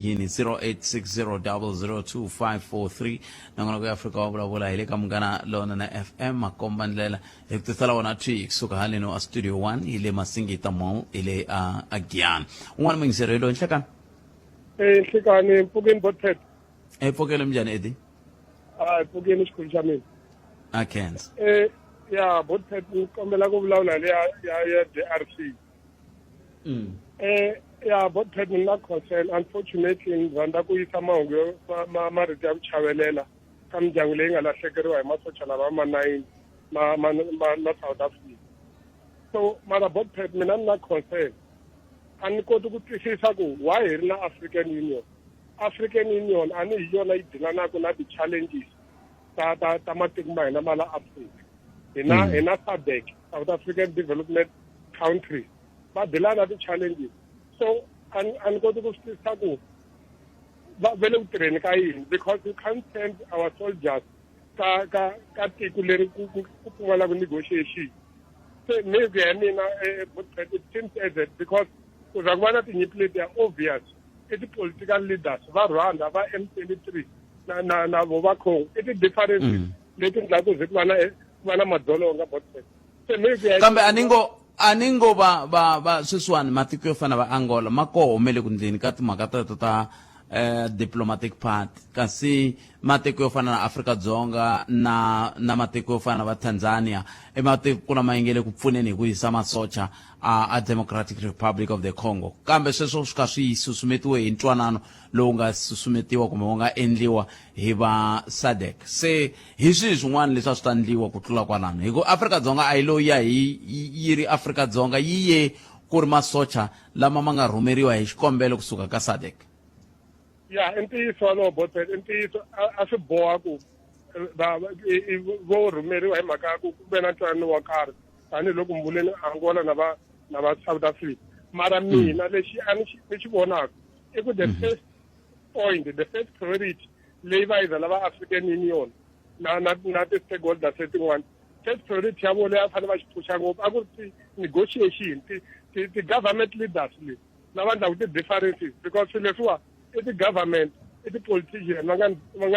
yini 0860002543 nangona ku Africa wabula ile kamngana lona na FM makomba ndlela ekutisala wona tri kusuka halino a studio 1 ile Masingita Mall ile again un'wana mingiserelo enhlekani enhlekani mpukeni botpet epokele mjani edi mpukeni xikhulu xa mina akens ya botpet nikombela ku vulavula le ya DRC ya botpet ni na concern unfortunately ni rhandza ku yisa mahungu yo marito ya ku chavelela ka mindyangu leyi nga lahlekeriwa hi masocha lava ma-9 ma South Africa. So mara botpet mina ni na concern a ni koti ku twisisa ku why hi ri na African Union a ni hi yona yi dilanaka na ti-challenges ta matiko ma hina ma la Africa. Hi na SADC, South African Development Country, va dilana na ti-challenges. So a ni koti ku twisisa ku va le ku tirheni ka yini, because we can't send our soldiers ka tiko leri ku pfumalaka negotiation. So maybe I mean it seems as that because uza kubona tinyimpi leti ya obvious i ti-political leaders va Rwanda va M23 na vo va Congo i ti-differences leti ndlaku zi ku va na madzolonga botpet. So maybe kambe aningo ba sweswiwani matiko yo fana va Angola ma kohomele ku ndzeni ka timhaka teto ta diplomatic part, kasi matiko yo fana na Afrika-Dzonga na matiko yo fana na va Tanzania matiko lama yingele ku pfuneni hi ku yisa masocha a Democratic Republic of the Congo, kambe sweswo swi ka swi susumetiwe hi ntwanano lowu nga susumetiwa kumbe wu nga endliwa hi va SADC. Se hi swihi swin'wana leswi a swi ta endliwa ku tlula kwalano, hi ku Afrika-Dzonga a yi lo ya yi ri Afrika-Dzonga yi ye ku ri masocha lama ma nga rhumeriwa hi xikombelo kusuka ka SADC. ya i ntiyiso walowo botpet, i ntiyiso a swi boha ku vo rhumeriwa hi mhaka ya ku ve na ntwanano wa karhi tanihiloko mbuleni Angola na va South Africa. Mara mina lexi a ni xi vonaka i ku the first point, the first priority leyi va yi zala va African Union na ti-stakeholders letin'wana, first priority ya vona leyi a fanele va xi pfuxa ngopfu a ku ri ti-negotiation, ti-government leaders leyi na va endlaku ti-differences, because swilo leswiwa i ti-government i ti-politician va nga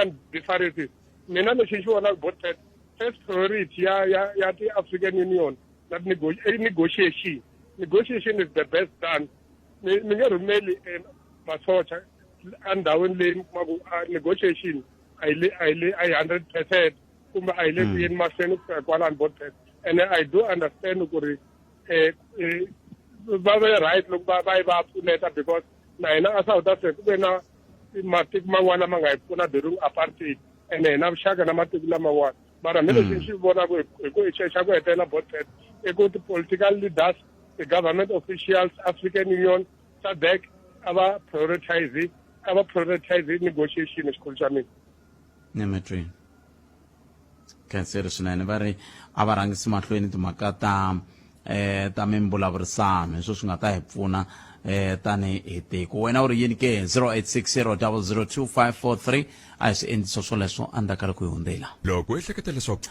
ni differences. Mina lexi ni xi vonaka botpet, first priority ya ti-African Union na negotiation is the best done. Mi nge rhumeli masocha endhawini leyi mi kumaku negotiation a yi 100% kumbe a yi le ku yeni mahlweni ku fika kwalani botpet. And I do understand ku ri va ve right loko va yi va pfuneta, because na hina a South Africa ku ve na matiko man'wana lama nga hi pfuna during apartheid and hina vuxaka na matiko laman'wana. Mara mi lexi ni xi vonaku hi ku xa ku hetelela botpet i ku ti-political leaders, the government officials, African Union, SADC a va prioritize negotiation xikhulu xa mina. Nemetri kanseri swinene va ri a va rhangisi mahlweni timhaka ta mimbulavurisano, swo swi nga ta hi pfuna tani hi tiko. Wena u ri yini ke 0860002543 a hi swi endliso swoleswo andakala ku hi hundzela loko ehleketa leswaku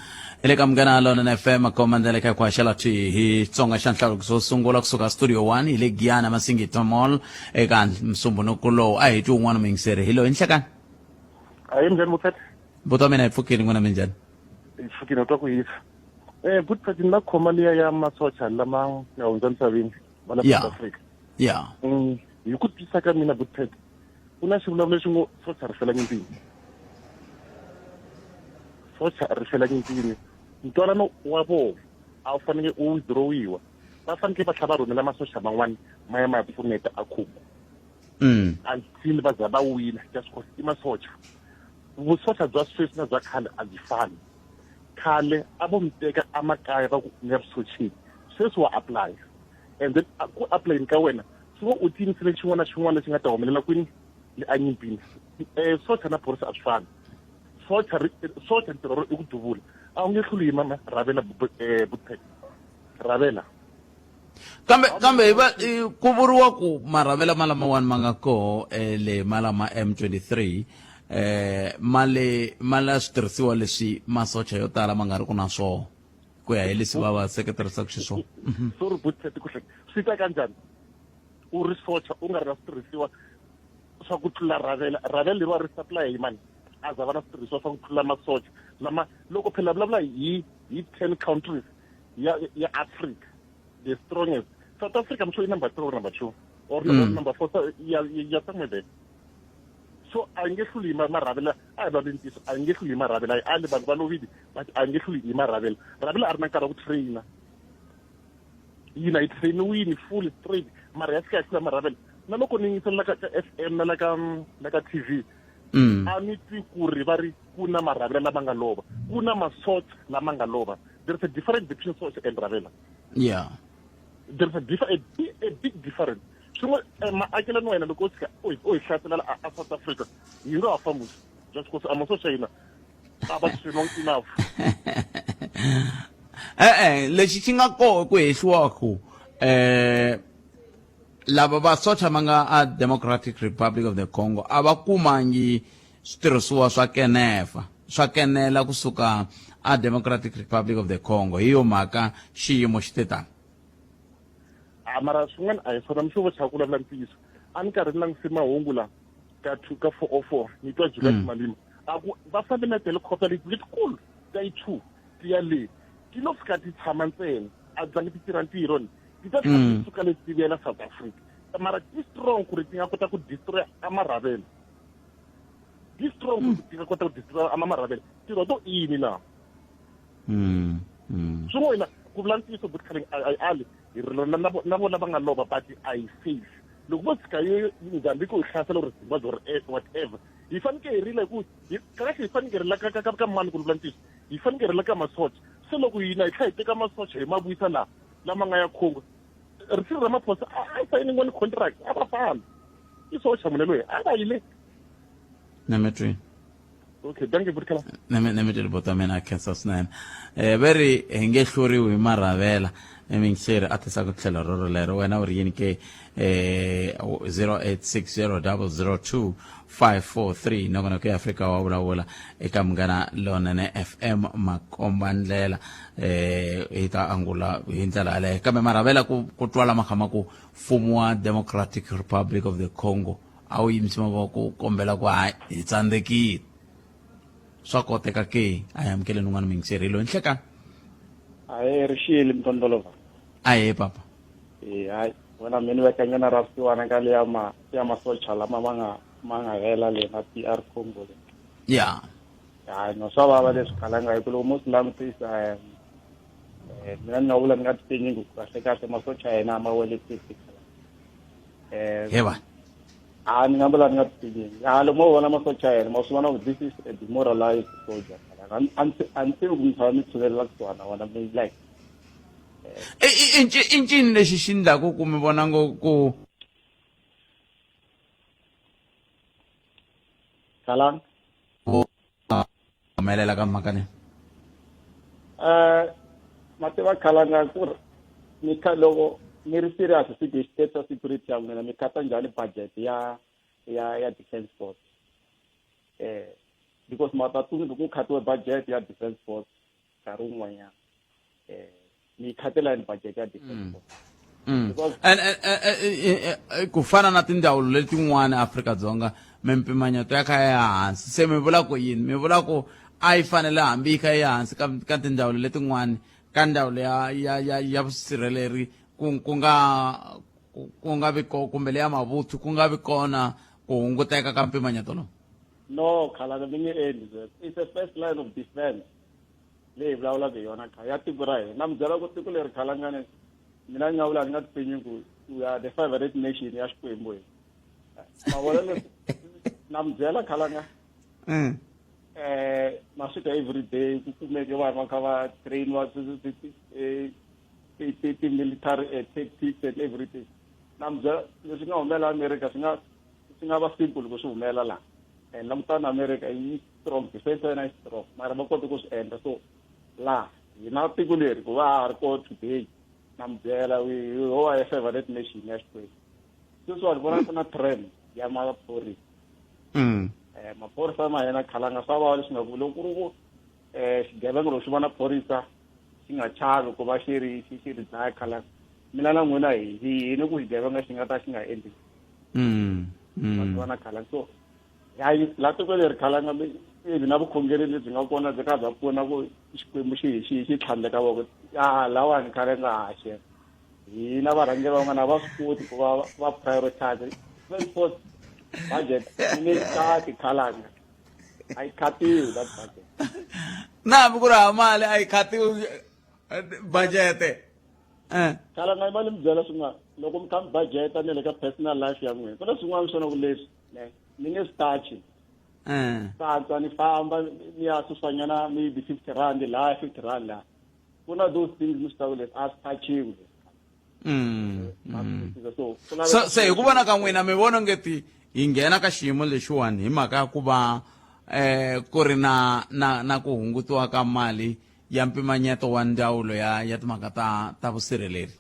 ile ka mugana lona na FM makomandela ka kwaxela thi hi tsonga xa nhlaluko so sungula kusuka studio 1 ile Giyana Masingita Mall eka msumbunuko lowu a hi twi un'wana mingiseri hi lo enhlekani ayi mjani botpet buto mina hi pfukini n'wana minjani fukini twa ku hisa botpet na khoma liya ya masocha lama nga hundza misaveni wala South Africa. Yeah. Hi ku twisisa ka mina botpet ku na xivulavula lexi ngo socha ri fela nyimpini. Socha ri fela nyimpini, ntwanano wa vona a wu fanele u withdrawiwa, va fanekele va tlhela va rhumela masocha man'wana ma ya ma ya pfuneta a Congo until va za va wina, just cause i masocha. Vusocha bya sweswi na bya khale a byi fani. Khale a vo mi teka emakaya va ku mi ya vusocheni, sweswi wa apply and then ku applyeni ka wena swi va u tiyimisele xin'wana na xin'wana lexi nga ta humelela kwini le anyimpini. Socha na phorisa a swi fani. Socha ntirho i ku duvula, a wu nge hluli hi mama Ravela botpet Ravela. kambe ku vuriwa ku maravela malamawani ma nga koho le malama M23 male switirhisiwa leswi masocha yo tala ma nga ri ku na swona ku ya hi leswi va va seketerisaka xiswona. So ri botpet ku swi ta kanjani u ri socha u nga ri na switirhisiwa swa ku tlula Ravela leriwa ri supply hi mani a za va na switirhisiwa swa ku tlula masocha lama loko phela vulavula hi 10 countries ya Africa the strongest South Africa I'm sure is number 3 or number 2 or number 4 ya somewhere there. So a nge hluli Ravela a ba bentisa a nge hluli Ravela a le bantu ba lovidi but a nge hluli Ravela a ri na nkarhi wa ku trainer yina i trainiwini full straight mara ya fika hlula Ravela na loko ni yingisela ka FM na la ka TV a ni twi ku ri va ri ku na Ravela lama nga lova ku na masocha lama nga lova. There's a difference between Socha and Ravela. Yeah. There's a big difference. So maakela no wena loko o hlatela a South Africa you know famous just because I'm also saying aba long enough. Lexi xi nga koho ku hehliwaku lava va socha manga a Democratic Republic of the Congo a va kumangi switirhisiwa swa kenela kusuka a Democratic Republic of the Congo hi yo mhaka xiyimo xi te tani. Mara swin'wana a hi swona mihlovo xa ku lavula ntiyiso a ni karhi ni langutise mahungu la ka 404 ni twa Julius Malema a ku va fambe na helicopter letikulu ta yi-2 ti ya le ti lo fika ti tshama ntsena a zangi ti tirha ntirho ni ti ta ti suka le ti vuyela South Africa mara ti strong ku ri ti nga kota ku destroy Ravela ti strong ku ti nga kota ku destroy Ravela tiro to ini la swin'wana ku vula ntiyiso but khale ali hi rilona na vona va nga lova but a yi safe loko vo tshika yo Mozambique u hlasela uri Zimbabwe or whatever hi faneke hi rile ku kahle hi faneke ri la ka mani ku vula ntiyiso hi faneke ri la ka masocha se loko hina hi tlha hi teka masocha hi mavuyisa lama nga ya Congo ri siri Ramaphosa a sayini ngoni contract a va famba i socha munhu loyi a nga yile Nemetri. Okay, thank you Butkala. Nemetri botamena Kansas 9. Very nge hluriwi hi Ravela. Emingshire atisa ku tlhelo roro lero wena u ri yini ke 0860002543 nokona ke Africa wa vulavula eka Munghana Lonene FM Makomba Ndlela ita angula hi ndlela yaleyo kambe Ravela ku twala makhama ku mfumo wa Democratic Republic of the Congo a wu yimisi mavoko kombela ku hi tsandzekile swa koteka ke a hi amukele nun'wana mingshire lo nhleka Aye rishile mtondolova. Aye papa. Hayi wena mini wekanyana rasiwana ka le ya masocha lama manga hela le na PR Congo le. Yeah. Hayi no swa baba leswi khalanga hi ku lo Muslim tisa mina ni ngavula ni nga tipenyi ku kahle masocha yena ma wele tisi. Heba. Ni ngavula ni nga tipenyi. Lo mo vona masocha yena mo swana ku this is a demoralized soldier. Until we come to the last one, I want to be like. Incini lexi xi ndlaku ku mi vona ngo ku Kalang. humelela ka mhaka leyi Mativa Kalanga ku ni ka loko ni ri serious hi state of security ya mina mi kata njhani budget ya defense force because matatuni ku khatiwe budget ya defense force nkarhi wun'wanyana ni khatela ni budget ya defense force and ku fana na tindhawu letin'wana Afrika-Dzonga mimpimanyeto ya kha ya hansi se mi vula ku yini mi vula ku a yi fanele hambi yi kha ya hansi ka tindhawu letin'wana ka ndhawu ya vusirheleri ku nga vi kumbe le ya mavuthu ku nga vi kona ku hunguteka ka mpimanyeto lowu. No, Kalanga mingi end. It's the first line of defense. Le vulavula ke yona kha ya tiko ra hina. Na mbyela ku tiko leri Kalanga ne mina ngavula ni nga tipenyi ku we are the favorite nation ya Xikwembu. Mavona le na mbyela Kalanga. Masuka every day ku kumeke vanhu va kha va train wa military tactics and everything. Na mbyela leswi nga humelela America swi nga va simple ku swi humelela la. And langutana America yi strong defense is strong mara va kota ku swi endla so la hina tiko leri ku va ha ri ko today na mbyela we ho a favorite nation ya Xikwembu sweswi vanhu vona ku na trend ya maphorisa maphorisa ma hina Khalanga swa vava leswi nga ku loko ku ri ku xigevenga loko xi vona phorisa xi nga chavi ku va xi ri dlaya Khalanga mina na n'wina hi ni ku xigevenga xi nga ta xi nga endli vana khala so hayi la tiko leri khalanga ivi na vukhongeri lebyi nga kona byi kha bya pfuna ku xikwembu xi tlhandle ka voko lawani khale nga haxe hina varhangeri van'wana va swi koti ku va prioritize first budget ni kati khalanga a yi khatiwi that budget na ku ri mali a yi khatiwi budget khalanga yi mali mi byela swin'wana loko mi kha mi budgeta ni le ka personal life ya n'wina ku na swin'wana swona ku leswi ni nge stachi santswa ni famba ni ya susanyana maybe 50 rand laha 50 rand laha ku na those things mi swi taku leswi a swi tachiwi se hi ku vona ka n'wina mi vona ngeti hi nghena ka xiyimo lexiwani hi mhaka ya ku va ku ri na ku hungutiwa ka mali ya mpimanyeto wa ndzawulo ya timhaka ta vusirheleri.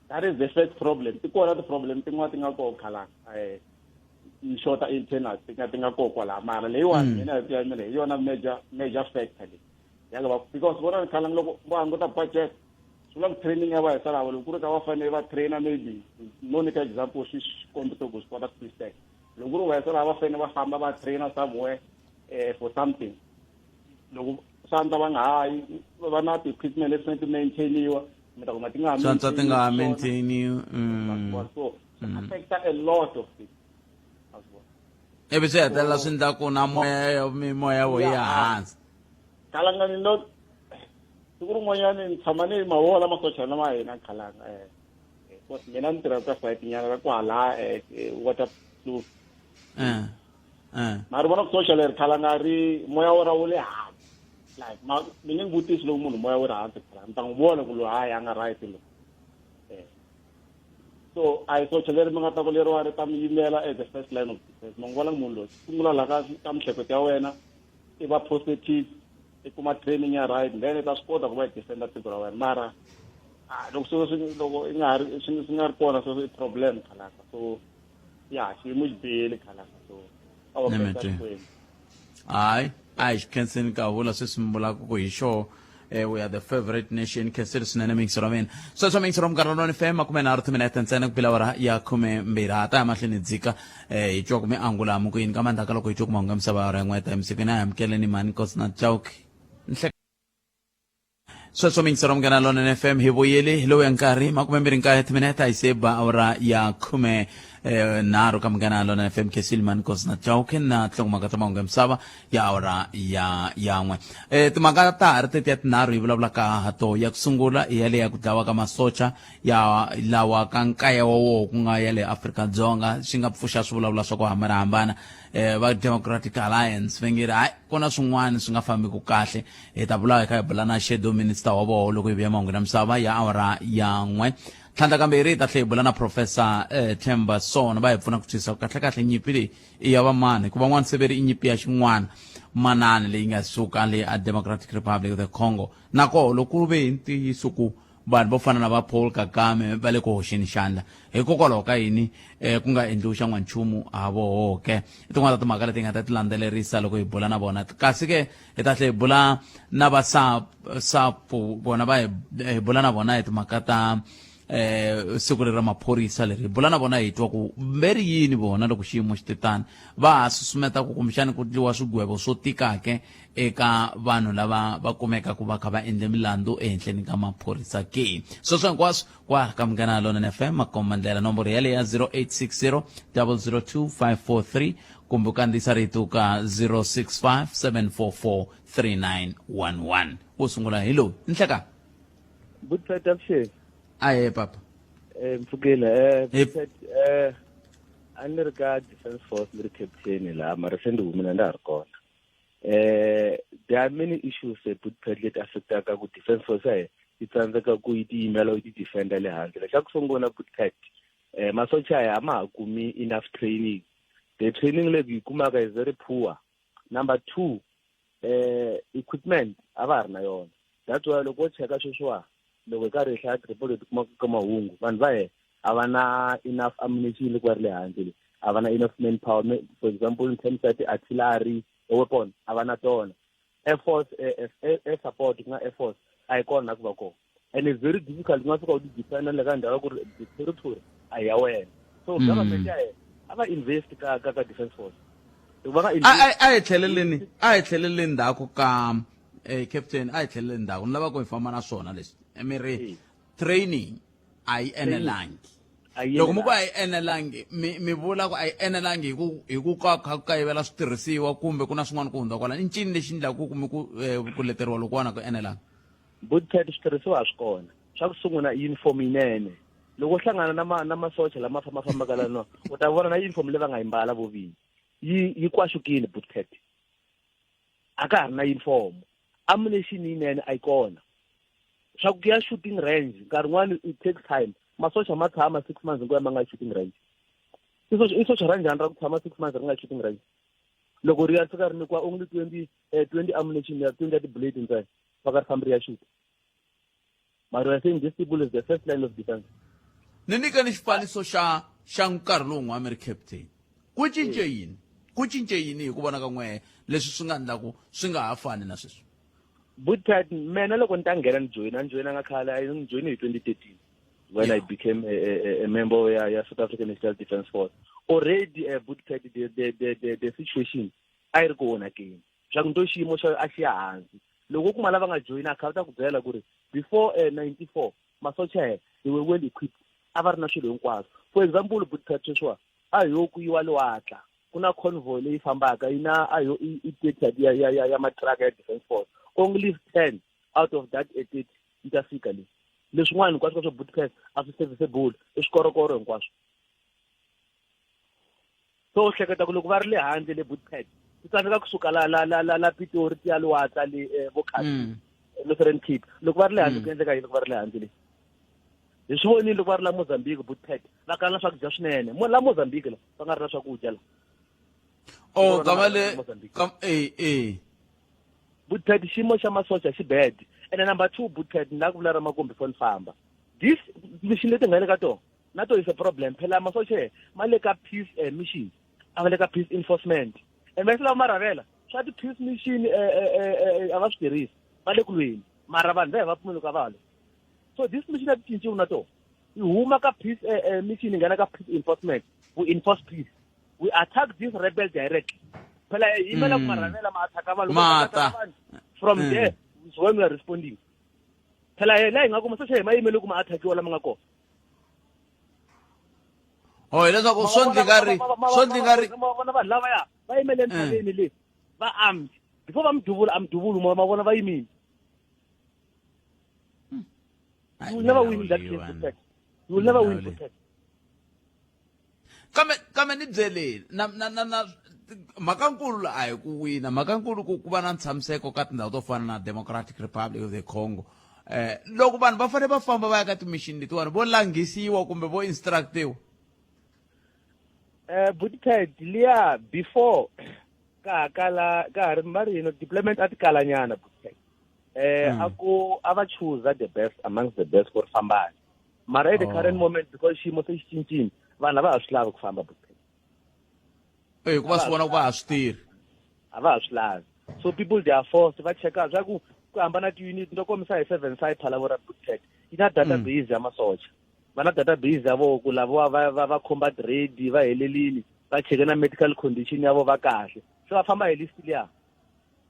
That is the first problem. Ti kona ti-problem tin'wana ti nga koho khalanga yi xota internet ti nga koho kwala mara leyiwani mina hi ku ya mina hi yona major factor leyi yanga va because vona khalanga loko va hunguta budget swi vula ku training ya va hi salava loko ku ri ka va fanele va trainer maybe no nyika example swi kombisa ku swi kota ku twiseka loko ku ri va hi salava va fanele va famba va trainer somewhere for something loko santa va nga hayi va na ti-equipment leswi fanele ti maintainiwa swantswa ti nga maintainiwi so affecta a lot of things ivi swi hetelela swi endla ku na mimoya wo ya hansi khalanga ni no siku rin'wanyani ni tshama ni mawola masocha lama hina khalanga because mina ni tirha ka site nyana ka kwala waterproof mara vona ku social leri khalanga ri moya wa ra wu le hansi like mi nge vutisi loko munhu moya wu ri hansi khalanga mi ta n'wi vona ku loyi hayi a nga right lo so a hi social leri mi nga ta ku leriwa ri ta mi yimela as the first line of defense ma n'wi vona munhu loyi sungula la ka miehleketo ya wena i va positive i kuma training ya right then i ta swi kota ku va i defenda tiko ra wena mara loko loko i nga ri swi nga ri kona so i problem khalanga so ya xiyimo xi bihile khalanga so hayi xi khenseni ka vula sweswi mi vulaka ku hi xo we are the favorite nation khenseli swinene mingisero mina sweswo mingisero mkarhi FM 13 ntsena ku pilawara ya 12 hata ya mahlweni dzika hi twa ku mi angula mu ku yini ka mandaka loko hi twa ku mahungu ya misava ya rin'we ta emisipeni a hi amukeleni mani Nkosina Chauke sweswo mingisero mkanalona FM hi vuyeli hi lowu ya nkarhi 29 hi se ba awara ya 10 naro ka mkanalona FM khenseli mani Nkosina Chauke na tlhongomaka ta mahungu ya misava ya awara ya n'we timhaka ta ha ri teti ya tinharhu hi vulavulaka hato ya ku sungula i yale ya ku dlawa ka masocha ya lawa ka nkaya wa woho ku nga ya le Afrika-Dzonga swi nga pfuxa swivulavula swa ku hambanahambana va Democratic Alliance va nge ri hayi ku na swin'wana swi nga fambiku kahle hi ta vula hi kha hi bula na shadow minister wa voho loko hi vuya mahungu ya misava ya awara ya n'we tlhandla kambirhi hi ta tlhe hi bula na professor Themba Sona va hi pfuna ku twisisa kahlekahle nyimpi leyi i ya va mani ku van'wana se veri i nyimpi ya xin'wana manani leyi nga suka le a Democratic Republic of the Congo nako loko ve hi ntiyiso ku vanhu vo fana na va Paul Kagame va le ku hoxeni xandla hikokwalaho ka yini ku nga endliwi xa n'wanchumu ha vohoke i tin'wana ta timhaka leti hi nga ta ti landzelerisa loko hi bula na vona kasi ke hi ta tlhe hi bula na va sapu vona va hi bula na vona hi timhaka ta siku leri ra maphorisa leri hi bula na vona hi twa ku mberi yini vona loko xiyimo xi titani va ha susumeta ku kumbexani ku dliwa swigwevo swo tikake eka vanhu lava va kumeka ku va kha va endle milandzu ehenhleni ka maphorisa ke sweswo hinkwaswo kwa ka Mkanalona FM makomandlela nomboro ya leya 0860 002 543 kumbe u kandziyisa rito ka 065 744 3911 wo sungula hi lowu nhleka Butsat Abshir. aye papa Mfukile ani ri ka defense force ni ri captain la mara se ndi humile nda ha ri kona there are many issues Butsat leti affectaka ku defense force yi tsandzeka ku yi tiyimela yi defenda le handle xa ku sungula Butsat masocha ya ma ha kumi enough training the training leyi yi kumaka is very poor. Number 2 equipment a va ha ri na yona that's why loko cheka sweswiwa loko ka ri hlaya report ti kuma ka mahungu vanhu va he a va na enough ammunition ku va ri le handle a va na enough manpower for example in terms of artillery weapon a va na tona air force air support ku nga air force a yi kona ku va kona and it's very difficult ku nga fika u defend le ka ndhawu ku ri territory a ya wena so government ya ava invest ka defense force loko va nga a hi tlheleleni ndzhaku ka captain a hi tlheleleni ndzhaku ni lava ku hi famba na swona leswi mi ri training a yi enelangi loko mi ku a yi enelangi mi vula ku a yi enelangi hi ku ka ku kayivela switirhisiwa kumbe ku na swin'wana ku hundza kwala i ncini lexi endlaku ku mi ku leteriwa loko wana ku enelangi bootcat switirhisiwa a swi kona xa ku sungula uniform yinene loko u hlangana na masocha lama fambafambaka lano u ta vona na uniform leyi va nga yi mbala vovini yi kwaxukile bootcat a ka ha ri na uniform ammunition yinene a yi kona swa ku ya shooting range nkarhi n'wana it takes time masocha ma tshama 6 months ku ya ma nga shooting range i socha ra njhani ra ku tshama 6 months ri nga shooting range loko ri ya tsika ri nyikiwa only 20 ammunition ya 20 ti-blade ntsena va ka ri fambi ri ya shoot but we are saying these people is the first line of defense. ni nyikani xifaniso xa nkarhi lowun'wana mi ri captain ku cince yini hi ku vona ka n'wehe leswi swi nga endlaku swi nga ha fani na sweswi bootcat mina loko ni ta nghena ni joyina nga khale ni joyine hi 2013 when I became a member ya South African National Defence Force. Already bootcat the situation a yi ri kona keni swa ku nto xiyimo xa a xi ya hansi loko ku malava nga joyina a kha ta ku byela ku ri before 94 masocha they were well equipped a va ri na swilo hinkwaswo. For example bootcat sweswiwa a yo ku yiwa liwatla ku na convoy leyi fambaka yi na a yo i ya matraka ya Defence Force only 10 out of that 80 yi ta fika le leswin'wana hinkwaswo ka swa bootcat a swi serviceable i swikorokoro hinkwaswo. So hleketa ku loko va ri le handle le bootcat ti tsandzeka kusuka la Pitori ti ya liwatla le Vokati Lutheran Cape loko va ri le handle ku endleka yini loko va ri le handle le hi swi vonile loko va ri la Mozambique bootcat va kala na swakudya swinene la Mozambique la va nga ri na swakudya la bootcat xiyimo xa masocha xi bad and number 2 bootcat ni la ku vula ra makumbi before ni famba this mission leti nga le ka tona na to is a problem phela masocha ma le ka peace mission a va le ka peace enforcement and va sala maravela swa ti peace mission a va swi tirhisi va le ku lweni mara vanhu va pfumela ka valo so this mission a ti cinciwi na to yi huma ka peace mission nghena ka peace enforcement we enforce peace we attack this rebel directly phela imela ku maravela ma attack vanhu from there is when we are responding phela la ingaku masocha hi ma yimele ku ma attack wala ma nga kona leswaku swo ndingari vona vanhu lavaya va yimele ntshaveni le va armed before va mduvulu ma vona va yimile. You will never win that case. You will never win protect. Kame ni byeleni na mhakankulu a hi ku wina mhakankulu ku va na ntshamiseko ka tindhawu to fana na Democratic Republic of the Congo loko vanhu va fanele va famba va ya ka timishini letiwani vo langhisiwa kumbe vo instructiwa bootcat liya before ka ri mari deployment a ti kalanyana bootcat a va choose the best amongst the best for fambani mara at the current moment because xiyimo se xi cincile vanhu a va ha swi lavi ku famba bootcat ku va swi vona ku va ha swi tirhi a va ha swi lavi so people they are forced va cheka swa ku hambana ti-unit ni to komisa hi 7 side phalavora bootcat yi na database ya masocha va na database ya vo ku lavo va combat ready va helelini va cheka na medical condition ya vo va kahle se va famba hi list liya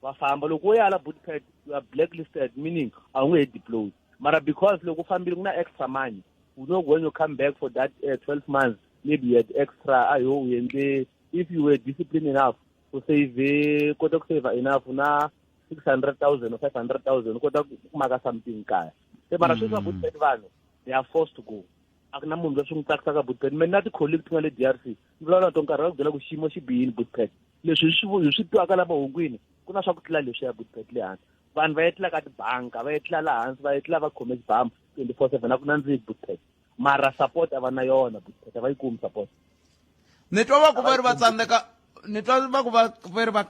va famba loko wo yala bootcat you are blacklisted meaning a wu nge he deploy mara because loko u fambile ku na extra money you know when you come back for that 12 months maybe you had extra ayo u endle if you were disciplined enough to save kota ku save enough na 600,000 or 500,000 kota ku maka something kaya se mara sweswi bootcat vanhu they are forced to go a ku na munhu leswi n'wi tsakisaka bootcat mina na ti-colleague ti nga le DRC ni vulavula to nkarhi va ku byela ku xiyimo xi bihini bootcat leswi hi swi twaka la mahungwini ku na swa ku tlula leswi ya bootcat le hansi vanhu va etlela ka tibanka va etlela laha hansi va etlela va khome xibhamu 24/7 a ku nandziki bootcat mara support a va na yona bootcat a va yi kumi support ni twa va ku va ri va tsandzeka ni twa va ku va ri va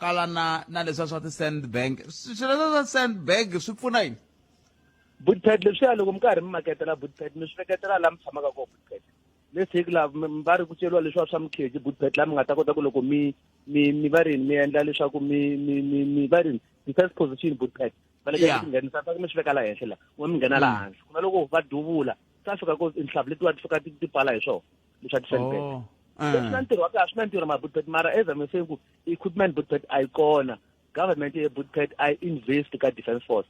kala na leswiya swa ti-sandbank swilo swa sandbank swi pfuna yini bootcat leswiya loko mi karhi mi maketela bootcat mi swi veketela laha mi tshamaka kona bootcat lesiki la va ri ku ceriwa leswiya swa mikheji bootcat laha mi nga ta kota ku loko mi va rini mi endla leswaku mi va rini defense position bootcat va le ka nghenisa mi swi veka la henhla la mi nghena laha hansi ku na loko va duvula ta fika ku inhlavu letiwa ti fika ti pfala hi swona leswa ti-sandbank swi na ntirho wa kahle swi na ntirho ma-bootpad mara as I'm saying ku equipment bootpad a yi kona government ye bootpad a invest ka defense force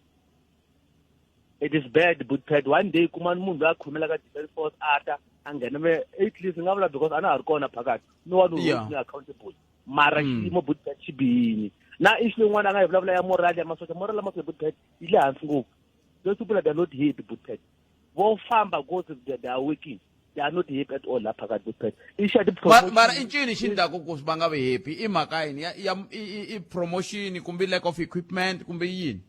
it is bad bootpad one day kuma munhu loyi a khomela ka defense force ata a nghena at least nga vula because a na ha ri kona phakathi no one who holds me accountable mara xiyimo bootpad xi bihini na issue yin'wana a nga hi vulavula ya moral ya masocha moral ya masocha bootpad yi le hansi ngopfu those people they are not happy bootpad vo famba because they are working they are not happy at all lapha ka bootpad mara i ncini xi ndlaku ku va nga vi happy i mhaka yini i promotion kumbe lack of equipment kumbe yini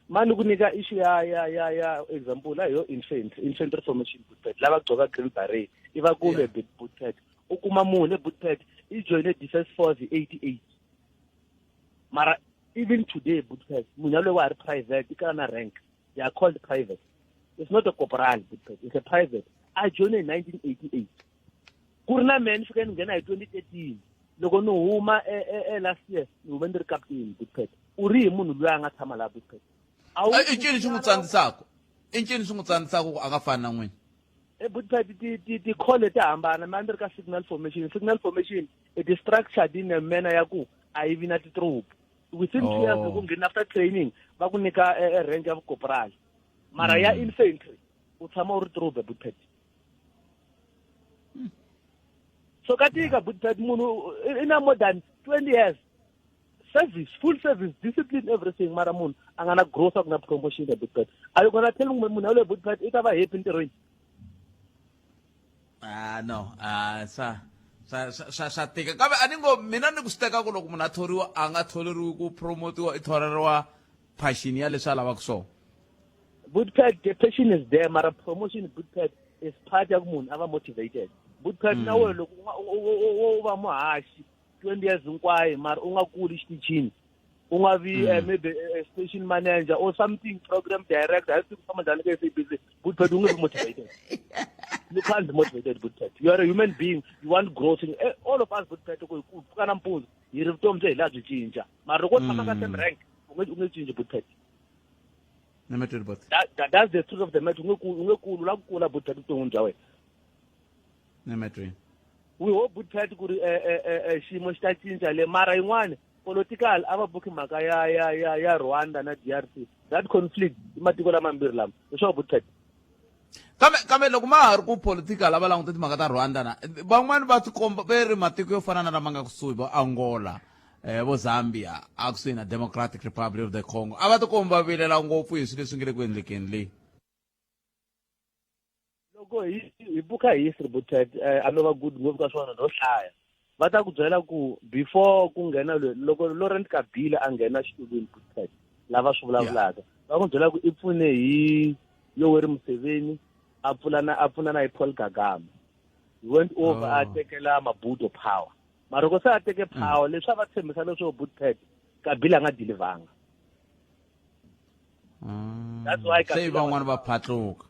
mani ku nyika issue ya example ayo infantry formation bootpad lava gcoka green beret i va kumbe bootpad u kuma munhu bootpad i joine defense force 88 mara even today bootpad munhu yaloye wa ha ri private i kala na rank they are called private it's not a corporal bootpad it's a private I joined in 1988 ku ri na me ni fika ni nghena hi 2013 loko ni huma last year ni hume ni ri captain bootpad u ri hi munhu loyi a nga tshama laha bootpad i ncini swi n'wi tsandzisaka i ncini swi n'wi tsandzisaka ku a nga fani na n'wina bootpad ti-call ti hambana ma ni ri ka signal formation it is structured in a manner ya ku a yi vi na ti-troop within 2 years loko ngheni after training va ku nyika rank ya vucorporal mara ya infantry u tshama u ri troop bootpad so katika bootpad munhu in a more than 20 years service full service discipline everything mara munhu a nga na growth a ku na promotion ya bootpad are you gonna tell munhu yaloye bootpad i ta va happy ntirhweni no swa tika kambe a ni ngo mina ni ku swi teka ku loko munhu a thoriwa a nga tholeriwi ku promotiwa i tholeriwa passion ya leswi a lavaka swona bootpad the passion is there mara promotion bootpad is part ya ku munhu a va motivated bootpad na wena loko u va muhaxi 20 years hinkwayo mara u nga kuli xitichini u nga vi maybe a station manager or something program director a swi ku famba njhani ka SABC bootpad u nge vi motivated you can't be motivated bootpad you are a human being you want growth all of us bootpad ku pfuka nampundzu hi ri vutomi bya hi laha byi cinca mara loko u tshama ka same rank u nge cinci bootpad that's the truth of the matter u nge kuli u lava ku kula bootpad vuton'wini bya wena we hope bootpad ku ri xiyimo xi ta cinca le mara yin'wana political a va buki mhaka ya Rwanda na DRC that conflict i matiko lamambirhi lama hi swo bootpad kambe loko ma ha ri ku political a va languta timhaka ta Rwanda na van'wani va tikomba va ri matiko yo fana na lama nga kusuhi vo Angola vo Zambia a kusuhi na Democratic Republic of the Congo a va tikomba va vilela ngopfu hi swilo leswi nge le ku endlekeni leyi loko hi buka history bootpad a no va good ngopfu ka swona no hlaya va ta ku byela ku before ku nghena loko Laurent Kabila a nghena xitulwini bootpad lava swi vulavulaka va ku byela ku i pfune hi Yoweri Museveni a pfuna na hi Paul Kagame he went over a tekela Mabuto power mara loko se a teke power leswi a va tshembisa leswo bootpad Kabila a nga dilivanga that's why se van'wani va phatluka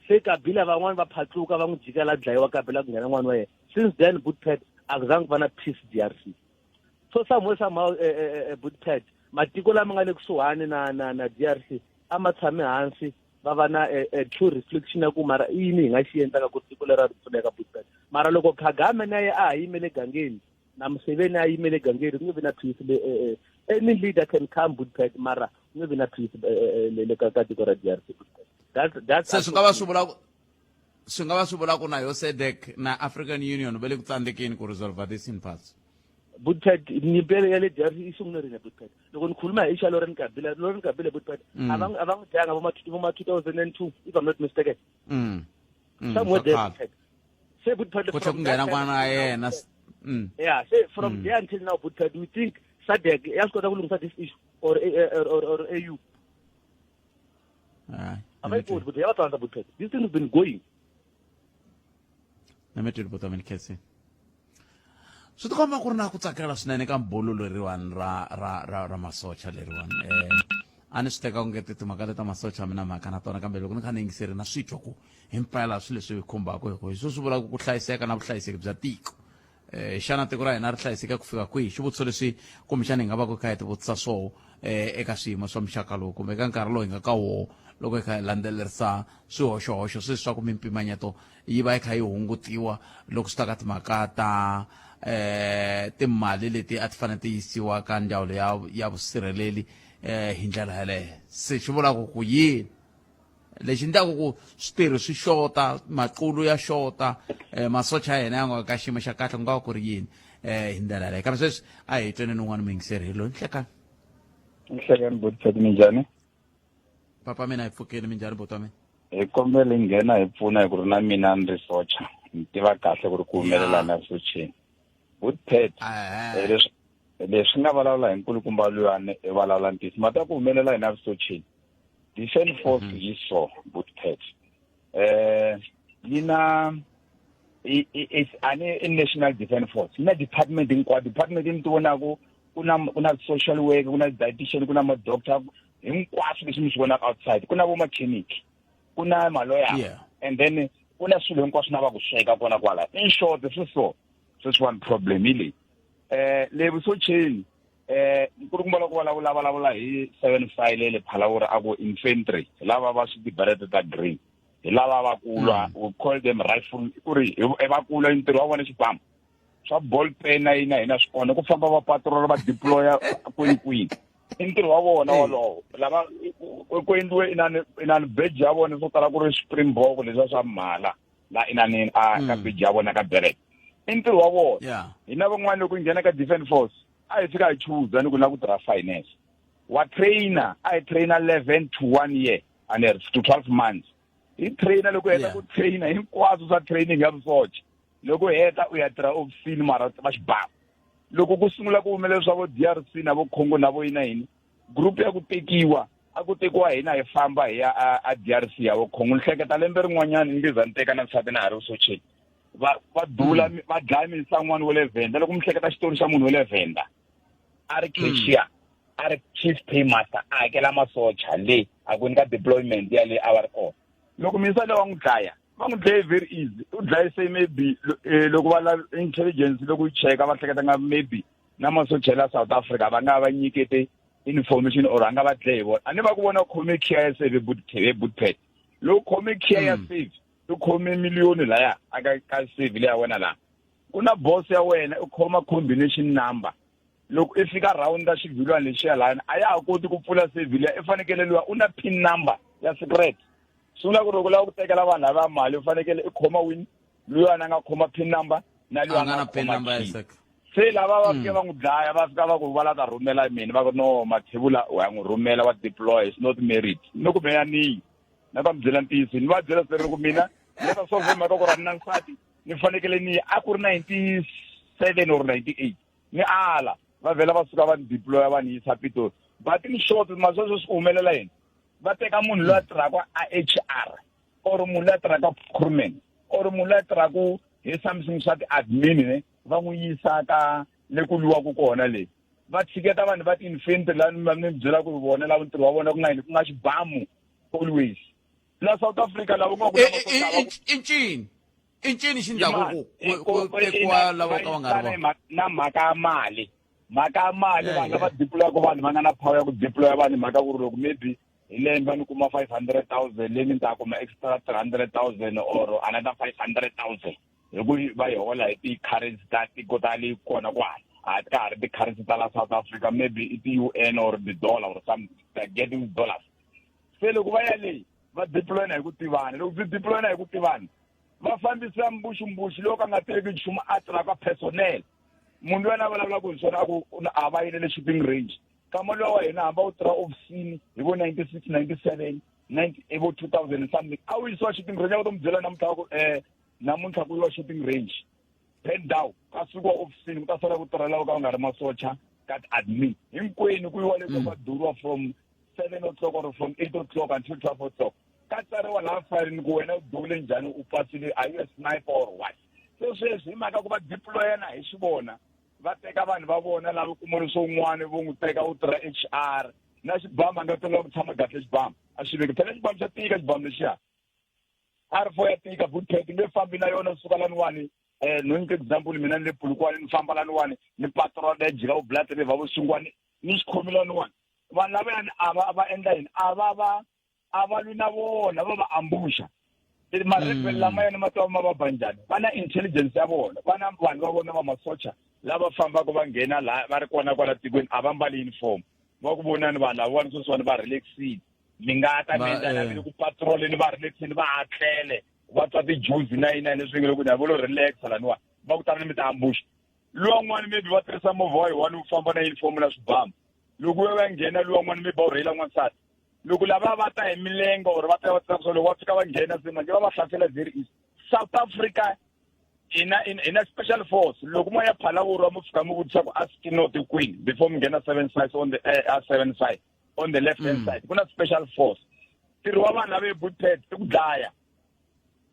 se Kabila van'wani va phatluka va n'wi jikela dlayiwa Kabila ku nghena n'wana wa yena since then bootpad a ku zangi va na peace DRC so somehow bootpad matiko lama nga le kusuhani na DRC a ma tshame hansi va va na a true reflection ya ku mara yini hi nga xi endlaka ku tiko lera ri pfuneka bootpad mara loko Kagame na ye a yimele gangeni na Museveni a yimele gangeni ku nge vi na peace any leader can come bootpad mara ku nge vi na peace le ka tiko ra DRC that's swi nga va swi vula ku na yo SADC na African Union va le ku tsandzekeni ku resolve this impasse bootpad nyimpelo ya le DRC i sungurile bootpad loko ni khuluma hi Laurent Kabila bootpad a va n'wi dlanga vo ma 2002 if I'm not mistaken somewhere there bootpad se bootpad ku tlhe ku nghena n'wana ya yena yeah say from there until now bootpad we think SADC ya swi kota ku lunghisa this issue or AU but ya va bootpad this thing has been going na me tiri botsa khetsi swi ti komba ku ri na ku tsakela swinene ka bolo leriwani ra masocha leriwani a ni swi teka ku ngeti timhaka leta masocha mina mhaka na tona kambe loko ni kha ni yingiseri na swi twa ku himpela swilo leswi khumbaka hi swo swi vulaka ku hlayiseka na vuhlayiseki bya tiko xana tiko ra hina ri hlayiseka ku fika kwihi xivutiso leswi kumbexana hi nga va ku kha hi ti vutisa swoho eka swiyimo swa muxaka lowu kumbe eka nkarhi lowu hi nga ka woho loko hi kha hi landzelerisa swihoxohoxo sweswi swa ku mimpimanyeto yi va yi kha yi hungutiwa loko swi ta ka timhaka ta timali leti a ti fanele ti yisiwa ka ndzawulo ya vusirheleli hi ndlela yaleyo. Se xi vulaka ku yini lexi endlaku ku switirhi swi xota, maqulu ya xota, masocha ya hina ya nga ka xiyimo xa kahle ku nga va ku ri yini hi ndlela yaleyo. Kambe sweswi a hi tweni ni un'wana muyingiseri hi loyi nhlekani. Nhlekani Buthphet minjhani? Papa mina hi pfukeni minjhani buti wa mina? Hi kombela hi nghena hi pfuna hi ku ri na mina ni researcher ni tiva kahle ku ri ku humelela na Socheni. Buthphet leswi nga vulavula hi nkulukumba luyani i vulavula ntisi ma ta ku humelela hi na Socheni. Defence Force yi so Buthphet yi na it's a national defence force. Yi na department hinkwayo, department ni ti vonaku ku na social work, ku na dietitian, ku na ma-doctor, hinkwaswo leswi mi swi vonaka outside, ku na vo mechanic, ku na ma-lawyer, and then ku na swilo hinkwaswo na va ku sweka kona kwala. In short, sweswi one problem hi leyi le Vusocheni nkulukumba loko vulavula hi 7 file le Phalaborwa a ku infantry lava va swi tibarete ta green hi lava va kulwa, we call them rifle, ku ri va kulwa ntirho wa vona xibhamu swa ball pen na hina swi kona ku famba va patrol va deploya kwini i ntirho wa vona wolowo. Lava ku endliwe inani badge ya vona swo tala ku ri Springbok leswi swa mhala la inani ka badge ya vona ka beret i ntirho wa vona. Hina van'wana loko hi nghena ka defence force a hi fika hi chuza ni ku na ku tirha finance wa trainer a hi trainer 11 to 1 year and to 12 months hi trainer. Loko heta ku trainer hinkwaswo swa training ya vusocha loko heta u ya tirha ofisini mara va xibhamu. Loko ku sungula ku humelela swa vo DRC na vo Congo na vo yini group ya ku tekiwa a ku tekiwa hina hi famba hi ya a DRC ya vo Congo. Ni hleketa lembe rin'wanyana ni nge za ni teka na nsati na ha ri Vusocheni va dula va dlaya minsan'wana wa le Venda. Loko mi hleketa xitori xa munhu wa le Venda a ri cashier, a ri chief paymaster, a hakela masocha le a ku nyika deployment ya le a va ri kona. Loko misale wa n'wi dlaya va n'wi dlaye very easy. U dlayise maybe loko va la intelligence loko yi cheka va hleketa nga maybe na masocha la South Africa va nga va nyikete information or a nga va dlaye vona. A ni va ku vona khome care ya save Buthphet loko khome care ya save u khome miliyoni laya aka ka save le ya wena la ku na boss ya wena u khoma combination number. Loko i fika round ya xivilwana lexiya lana a ya ha koti ku pfula save liya i fanekele liwa u na pin number ya secret. Swi vula ku ri ku lava ku tekela vanhu lava mali u fanekele i khoma win luyana a nga khoma pin number na liwa nga pin number ya secret. Se lava va fika va n'wi dlaya va fika va ku va la ta rhumela mina va ku no Mathebula wa n'wi rhumela wa deploy is not merit. No ku meya ni na va mi byela ntiyiso ni va byela swi ri ku mina ni ta solve mhaka ku ri na nsati ni fanekele ni a ku ri 97 or 98 ni ala va vhela va suka va ni deploya va ni yisa Pitori. But in short masweswo swi humelela yini va teka munhu loyi a tirhaka a HR or munhu loyi a tirhaka procurement or munhu loyi a tirhaka hi something swa ti-admin va n'wi yisa ka le ku lwiwaku kona le va tshiketa vanhu va ti-infantry lani va mi byela ku vona lava ntirho wa vona ku nga xibamu always la South Africa lava ku i ncini xi ndlaku ku tekiwa lava ka va nga ri vona na mhaka ya mali vanhu lava deployaka vanhu va nga na power ya ku deploya vanhu mhaka ku ri loko maybe hi lembe ni kuma 500,000 leni ni ta kuma extra 300,000 or another 500,000 hi ku va hi hola hi ti-currency ta tiko ta le kona kwala a ka ha ri ti-currency ta la South Africa maybe i ti-UN or the-dollar or something they're getting dollars. Se loko va ya leyi va deployana hi ku tivana loko byi deployana hi ku tivana va fambisa mbuxumbuxi loko a nga tirheki nchumu a tirhaka personnel. Munhu loyi a vulavulaka hi swona a ku a va yile le shipping range kama loyi wa hina hamba u tirha ofisini hi vo 96 97 90 vo 2000 something a wu yisiwa shipping range a ku to mi byela namuntlha ku yiwa shipping range pen down ka sukiwa ofisini ku ta sala ku tirhela ka va nga ri masocha ka admin hinkwenu ku yiwa leswi va duriwa from 7 o'clock or from 8 o'clock until 12 o'clock ka tsariwa laha firini ku wena u dule njhani u pasile are you a sniper or what. Se sweswi hi mhaka ku va deployana hi swi vona va teka vanhu va vona lava kumuriso un'wana vo n'wi teka u tirha HR na xibamu a nga tela ku tshama kahle xibamu a xi veki phela xibamu xa tika xibamu lexiya R4 ya tika Buthphet nge fambi na yona suka laniwani no nyika example mina ni le Polokwane ni famba laniwani ni patrol le jika u blood river vo sungwani ni xi khomi laniwani vanhu lavayani a va endla yini a va avalwi na vona va va ambusha marepel lama yena matwa ma va banjani va na intelligence ya vona va na vanhu va vona va masocha lava fambaka va nghena la va ri kona kwala tikweni a va mbali uniform va ku vonani vanhu lava vona sweswiwani va relaxile mi nga ta mendla ni ku patrol ni va relaxile va atlele va twa ti-juice na yina leswi nge loko ni vo lo relaxa laniwa va ku tana mi ta ambusha lowun'wana maybe va tirhisa movha wa yiwani wu famba na uniform na swibamu loko va nghena lowun'wana maybe va wu rheyila n'wansati loko lava va ta hi milenge or va ta va tsaka so loko va fika va nghena se manje va va hlasela very easy. South Africa in a special force loko mo ya phalawuri mo fika mo vutisa ku ask not the queen before mi nghena 7 sides on the 7 side on the left hand side kuna special force tirhi wa vanhu lava hi butet i ku dlaya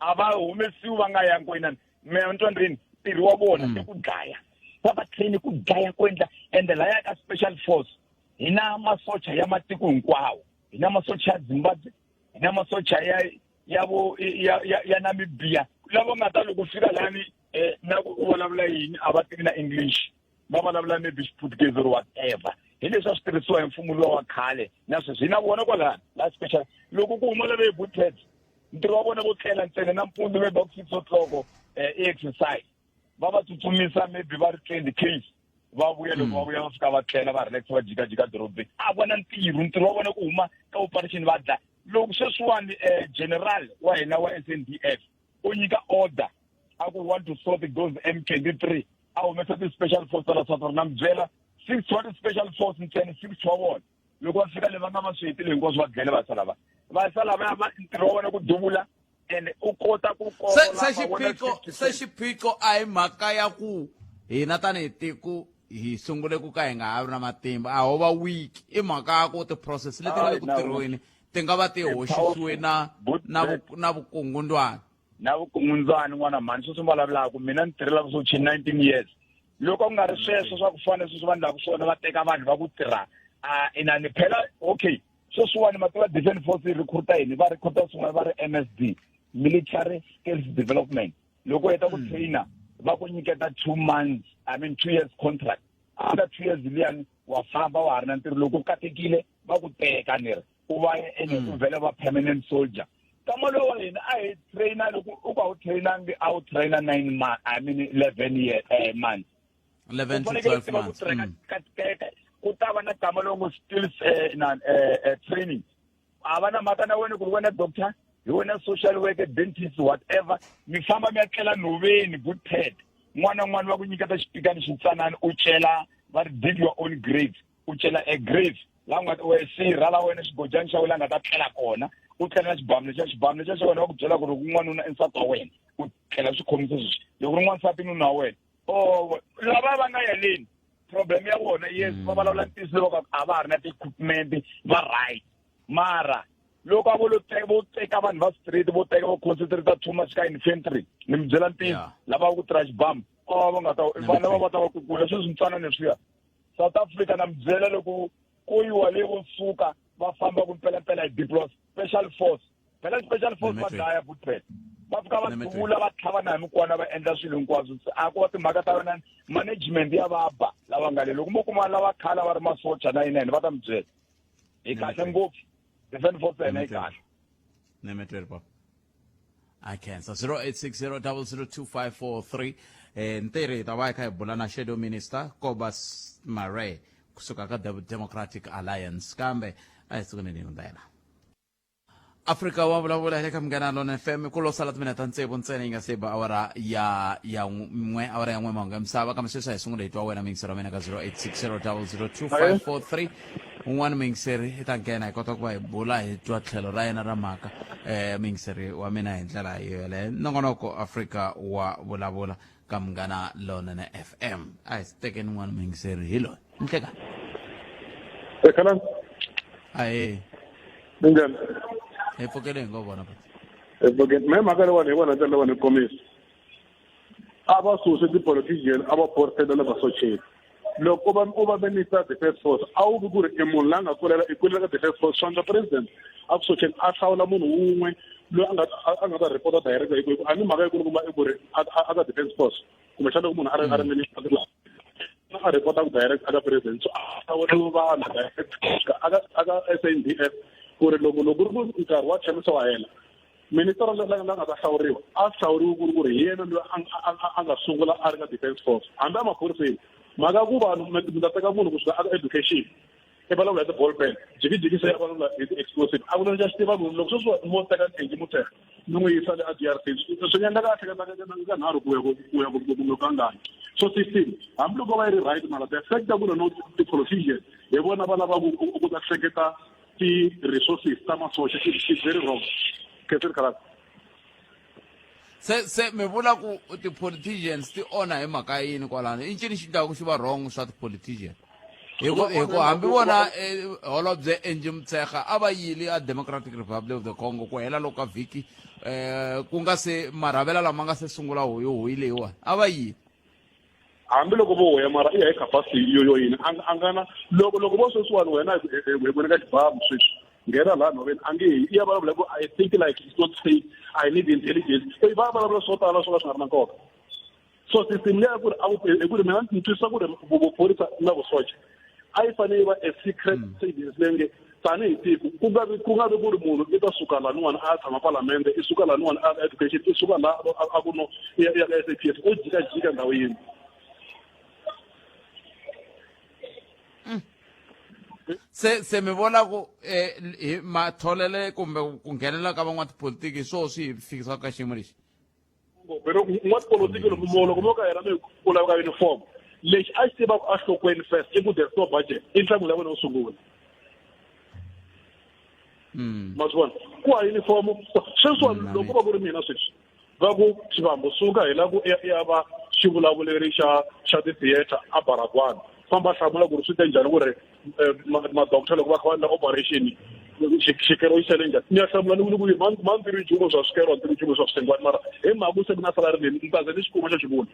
a va humesiwi va nga yangi kwinani me ntwandrini tirhi wa vona i ku dlaya va va train ku dlaya ku endla ende laya ka special force hi na masocha ya matiko hinkwawo hi na masocha ya Zimbabwe hi na masocha ya Namibia lava nga ta loko fika lani na ku vulavula yini a va tivi na English va vulavula maybe Portuguese or whatever hi leswi a swi tirhisiwa hi mfumo lowa wa khale na sweswi hi na vona kwalani la special loko ku huma lava hi butet ntirho wa vona vo tlela ntsena nampundzu maybe va ku 6 o'clock exercise va va tsutsumisa maybe va ri 20 km va vuya loko va vuya va fika va tlela va relax va jikajika dorobeni a vona ntirho wa vona ku huma ka operation va dlaya loko sweswiwani general wa hina wa SANDF u nyika order a ku want to sort those M23 a humesa ti-special force ta la South Africa na mi byela 6 wa ti-special force ntsena 6 wa vona loko va fika le va nga va swetile hinkwaswo va dlele va sala va ntirho wa vona ku duvula and u kota ku se xiphiqo a hi mhaka ya ku hina tanihi tiko hi sungule ku ka hi nga ha ri na matimba a ho va weak i mhaka ya ku ti-process leti nga le ku tirhiweni ti nga va ti hoxisiwe na vukungundwana na vukungundzwana n'wana mhani sweswi mi vulavulaka mina ni tirhela so 19 years loko ku nga ri sweswo swa ku fana sweswi va endlaka swona va teka vanhu va ku tirha ina ni phela okay sweswiwani mativa defence force yi recruita yini va recruita swin'wana va ri MSD military skills development loko heta ku trainer va ku nyiketa 2 months 2 years contract after 2 years liyani wa famba wa ha ri na ntirho loko katekile va ku teka ni ri u va ku vhele va permanent soldier kama lowa hina a hi trainer loko u ka u trainangi a wu trainer 9 months 11 months 11 to 12 months ku ta va na kama lowu skills training a va na mhaka na wena ku ri wena doctor hi wena social worker dentist whatever mi famba mi ya tlela nhoveni good pet n'wana n'wana va ku nyiketa xipikani xintsanani u cela va ri dig your own grave u cela a grave la nga we sirha la wena xigojana xa wena nga ta tlela kona u tlela na xibamu lexa xa wena va ku byela ku ri kun'wana na nsati wa wena u tlela swikhomisa sweswi loko ri n'wansati nuna wa wena lava va nga yeleni problem ya vona yes va vulavula ntiyiso loko a va ha ri na ti-equipment va right mara loko a vo teka vanhu va street vo teka vo concentrate too much ka infantry ni mi byela ntiyiso lava va ku trash bomb va nga ta vanhu lava va ta va kukula sweswi ntsanana leswiya South Africa na mi byela loko ku yiwa le vo suka va famba ku mpelampela hi deploy special force phela special force va dlaya butrel va fika va duvula va tlhava na hi mikwana va endla swilo hinkwaswo a ku va timhaka ta yona management ya vaba lava nga le loko mo kuma lava khala va ri masocha na yinene va ta mi byela hi kahle ngopfu defense force yena hi kahle nemetweri papa I can so 0860002543 ntirhi ta va hi kha hi bula na shadow minister Cobus Murray kusuka ka Democratic Alliance kambe a hi tsukuneni yona yena Africa wa vulavula eka Munghana Lona FM ku lo sala timinete tsevu ntsena yi nga se ba awara ya n'we awara ya n'we mahungu ya misava kambe sweswi hi sungula hi twa wena mingisero wa mina ka 0860002543 un'wana mingiseri i ta nghena hi kota ku va hi bula hi twa tlhelo ra yena ra mhaka mingiseri wa mina hi ndlela yeleyo nongonoko Africa wa vulavula ka Munghana Lona FM a hi tekeni n'wana mingiseri hi loyi nhleka Kalan aye Munghana pfukele ngo vona porque me magana wana wana ndlela wana komis aba suse ti politician aba porte dalla basociate loko ba minister defense force awu ku ri emulanga kolela ikulela ka defense force swa president absolute a hlawula munhu un'we lo anga ta report direct iko ani maka ku kuma iko ri aka defense force kuma xana munhu a minister a report direct aka president so hlawula vanhu direct aka SANDF ku ri loko nkarhi wa tshamiso wa hela minister la nga ta hlawuriwa a hlawuriwa ku ri hi yena loyi a nga sungula a ri ka defense force hambi emaphoriseni mhaka ku vanhu mi ta teka munhu kusuka aka education e vulavula hi ti-ball pen jikijiki se ya vulavula hi ti-explosive a ku na xa swi tiva munhu loko sweswi mo teka thengi muteka ni n'wi yisa le a DRC swi nga endla kahle ka nharhu ku ya ku kangani so system hambi loko va yi ri right mara the fact ku ri no ti-politicians hi vona va lavaku ku ta hleketa ti-resources ta masocha is very wrong keseri karata se mi vula ku ti-politicians ti onha hi mhaka yini kwalano i ncini xi ndlaku xi va wrong swa ti-politician hi ku hambi vona holobye Angie Motshekga a va yile a Democratic Republic of the Congo ku hela loko ka vhiki ku nga se marhavela lama nga se sungula hoyi leyiwani a va yile hambi loko vo hoya mara i ya hi capacity yo yini a nga na loko vo sweswiwani wena hi ku nyika xibamu sweswi nghena laha nhoveni a nge hi i ya vulavula ku I think like it's not safe I need intelligence i va vulavula swo tala swo ka swi nga ri na nkoka so system leya ku ri hi ku ri mina ni twisisa ku ri vuphorisa na vusocha a yi fanele yi va a secret service leyi nge tanihi tiko ku nga vi ku ri munhu i ta suka laniwani a ya tshama palamende i suka laniwani a education i suka laha a ku no ya ka SAPS o jikajika ndhawu yini se mi vona ku hi matholele kumbe ku nghenelela ka van'wana tipolitiki swo swi fikisaka ka xiyimo lexi pero n'watipolitiki loko mo ka hela mi ku lavaka uniform lexi a xi tivaka a nhlokweni first i ku there's no budget i ntlangu ya vona wo sungula ma swi vona ku ha uniform sweswiwani loko va ku ri mina sweswi va ku xivambo suka hi la ku ya va xivulavuleri xa ti-theatre a Baragwana famba hlamula ku ri swi te njhani ku ri madokotela loko va kha va endla operation xikero xi xele njhani ni ya hlamula ni vuli ku mani tiri nchumu swa swikero tiri nchumu swa switengwani mara hi mhaka ku se ku na salari leyi ni kaze ni xikuma xa xivula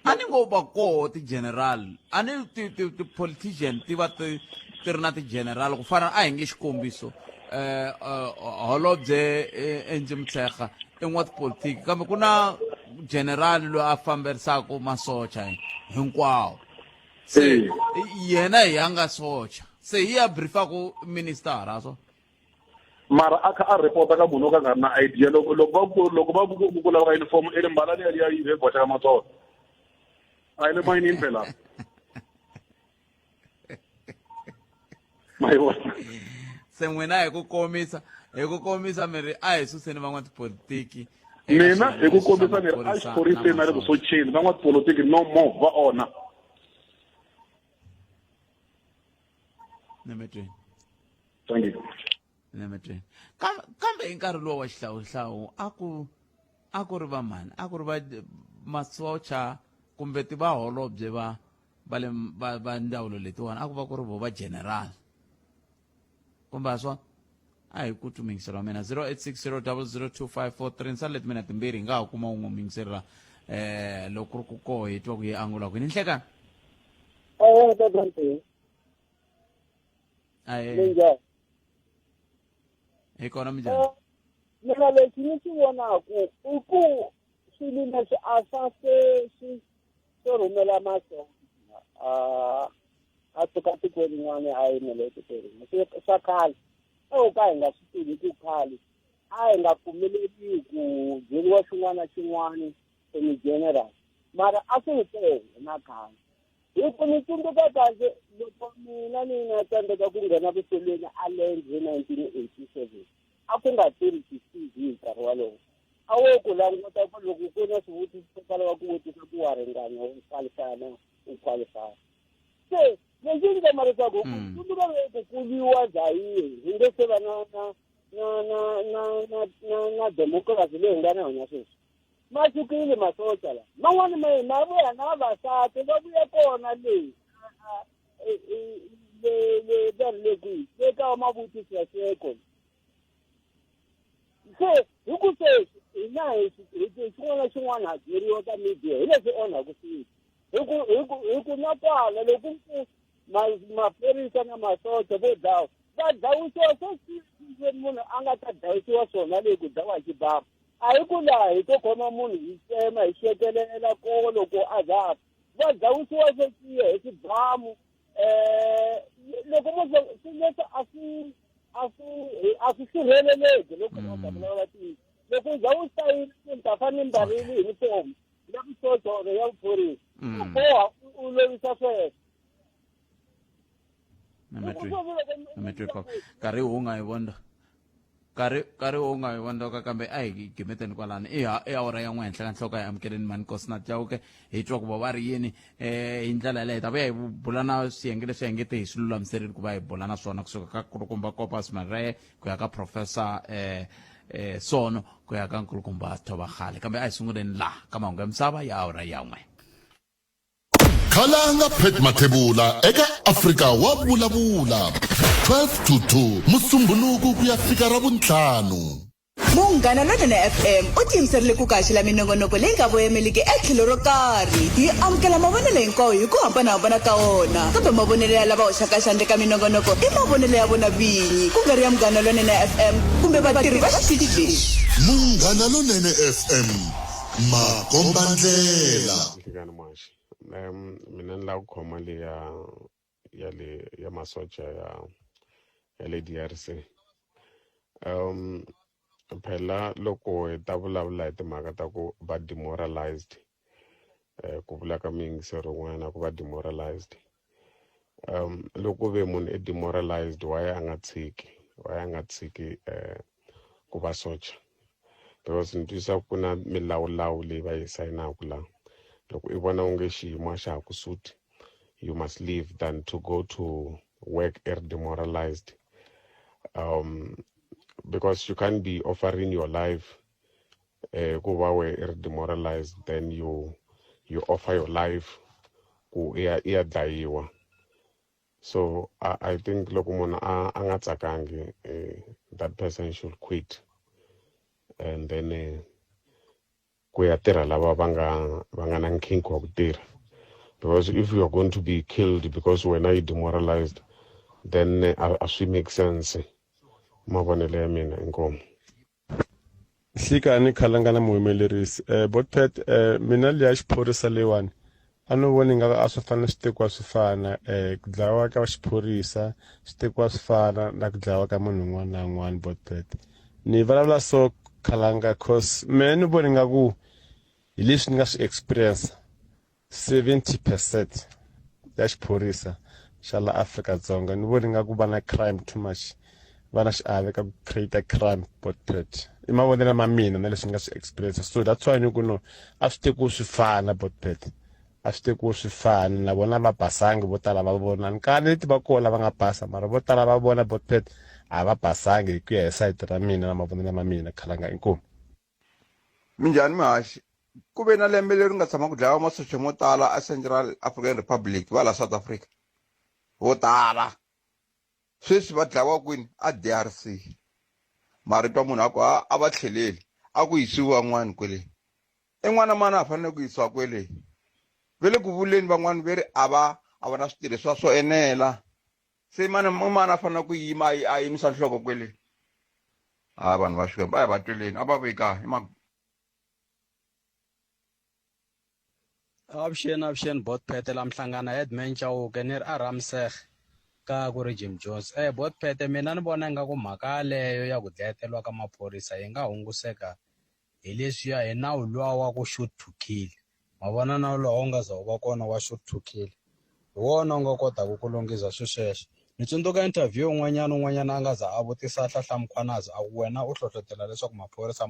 a ni ngo va koho ti-general a ni ti-politician ti va ti ri na ti-general ku fana a hi nge xikombiso holobye Angie Motshekga i n'watipolitiki kambe ku na general loyi a famberisaka masocha hinkwawo se yena hi a nga socha se hi ya briefaku ministara so mara a kha a report ka munhu ka nga ri na idea loko va ku lava uniform i ri mbala leyi ya yi bota ka matsolo a yi le mayinini phela ma yi vona se n'wina hi ku komisa mi ri a hi suseni van'watipolitiki mina hi ku kombisa ni ri a xiphoriseni na le vusocheni van'watipolitiki no more va onha nemetweni thank you nemetweni kambe hi nkarhi lowu wa xihlawuhlawu a ku ri va mani a ku ri va masocha kumbe ti va holobye va ndzawulo letiwani a ku va ku ri vo va general kumbe a swona a hi ku tumingisela wa mina 0860002543 nsala leti mina timbirhi hi nga ha kuma un'we mingiselela loko ku ri ku koho hi twa ku hi angula kwini nhlekani hi kona minjhani mina lexi ni xi vonaku i ku swilo leswi a swa se swo rhumela maso a suka tikweni rin'wana a yimele tikweni swa khale ka hi nga swi tivi ku khale a hi nga pfumeleriwi ku byeriwa xin'wana na xin'wana emi general mara a swi hi tele na khale hi ku ni tsundzuka kahle loko mina ni nga tsandzeka ku nghena vusolweni a land hi 1987 a ku nga tirhi ti-CV hi nkarhi walowo a wo ku languta ku loko ku na swivutiso swo tala wa ku vutisa ku wa ringana u qualify se lexi ndzi tsama leswaku tsundzuka ku kuliwa za yihi hi nge se va na democracy leyi hi nga na yona sweswi ma sukile masocha la man'wani ma vuya na vavasati va vuya kona leyi vanhu le kwihi le ka mavutisi ya xeko se hi ku sweswi hina hi xin'wana na xin'wana ha byeriwa ka media hi leswi onhaku swilo hi ku na kwala loko maphorisa na masocha vo dlawa va dlawisiwa swo munhu a nga ta dlawisiwa swona leyi ku dlawa hi xibamu a hi ku laha hi to khoma munhu hi tsema hi xekelela ko loko a zafa va dlawisiwa sweswiya hi xibamu loko mo swileswo a swi sirheleleki loko mababula va tiki loko u za u sayini ni ta fane ni mbarile hi vutomi ya vusochoro ya vuphorisa boha u lovisa sweswo Metro kari unga yivonda kari unga yivonda ka kambe ai gimeteni kwalani i awara ya n'we henhla ka nhloko ya amukeleni mani Nkosinathi Chauke hi twa ku va ri yini hi ndlela leyi ta vuya hi bula na swiyenge leswi hengete hi swi lulamiserile ku va hi bula na swona kusuka ka nkulukumba Kopas Maree ku ya ka Professor Sono ku ya ka nkulukumba Thobagale kambe a hi sunguleni laha ka mahungu ya misava ya awara ya n'we Khalanga Pet Mathebula eka Afrika wa vulavula 12 to 2 Musumbhunuku ku ya fika Ravuntlhanu. Munghana Lonene FM u tiyimiserile ku kaxela minongonoko leyi nga voyameliki etlhelo ro karhi hi amukela mavonelo hinkwawo hi ku hambanahambana ka wona kambe mavonelo ya lava hoxaka xandla ka minongonoko i mavonelo ya vona vinyi ku nga ri ya Munghana Lonene FM kumbe vatirhi va xitichi lexi. Munghana Lonene FM makombandlela. Mina ni la ku khoma ya masocha ya le DRC phela loko hi ta vulavula hi timhaka ta ku va demoralized ku vula ka miyingisero n'wana ku va demoralized loko ve munhu i demoralized why a nga tshiki ku va socha because ni twisa ku na milawulawu leyi va yi sayinaku la loko i vona unge xiyimo a xa ha ku suti you must leave than to go to work demoralized because you can't be offering your life ku va we demoralized then you offer your life ku iya dlayiwa so I think loko munhu a nga tsakangi that person should quit and then ku ya tirha lava va nga na nkhinkhi wa ku tirha because if you are going to be killed because wena you demoralized then a swi make sense mavonelo ya mina inkomo Hlikani Khalangana muhumelerisi botpet mina liya xiphorisa leyiwani a no voni nga a swi fana swi tekiwa swi fana ku dlayiwa ka xiphorisa swi tekiwa swi fana na ku dlayiwa ka munhu un'wana na un'wana botpet ni vulavula so Khalanga cause me ni voni nga ku hi leswi ni nga swi experience 70% ya xiphorisa xa la Afrika-Dzonga ni voni nga ku va na crime too much va na xiave ka ku create crime botpet i mavonelo ma mina na leswi nga swi experience so that's why ni ku no a swi tekiwi swi fana botpet a swi tekiwi swi fana na vona va basangi vo tala va vona nkani leti va kola va nga basa mara vo tala va vona botpet a va basangi hi ku ya hi site ra mina na mavonelo ma mina Khalanga inkomu minjhani mihaxi ku ve na lembe leri nga tshama ku dlayiwa masocha mo tala a Central African Republic va la South Africa vo tala sweswi va dlayiwa kwini a DRC mara twa munhu ako a va tlheleli a ku yisiwa n'wana kwele en'wana mana a fanele ku yisiwa kwele vele ku vuleni van'wana ve ri a va na switirhisiwa swo enela se mana a fanele ku yima a yimisa nhloko kwele vanhu va Xikwembu a hi va tweleni a va veka Avuxeni botpet la mhlangana Edmund Chauke ni ri a Ramseg ka ku ri Jim Jones botpet mina ni vona nga ku mhaka leyo ya ku dlayeteriwa ka maphorisa yi nga hunguseka hi leswiya hi nawu luwa wa ku shoot to kill ma vona nawu lowu wu nga za wu va kona wa shoot to kill hi wona wu nga kotaka ku lunghisa sweswo ni tsundzuka interview un'wanyana a nga za a vutisa Hlahla Mkhwanazi a ku wena u hlohlotela leswaku maphorisa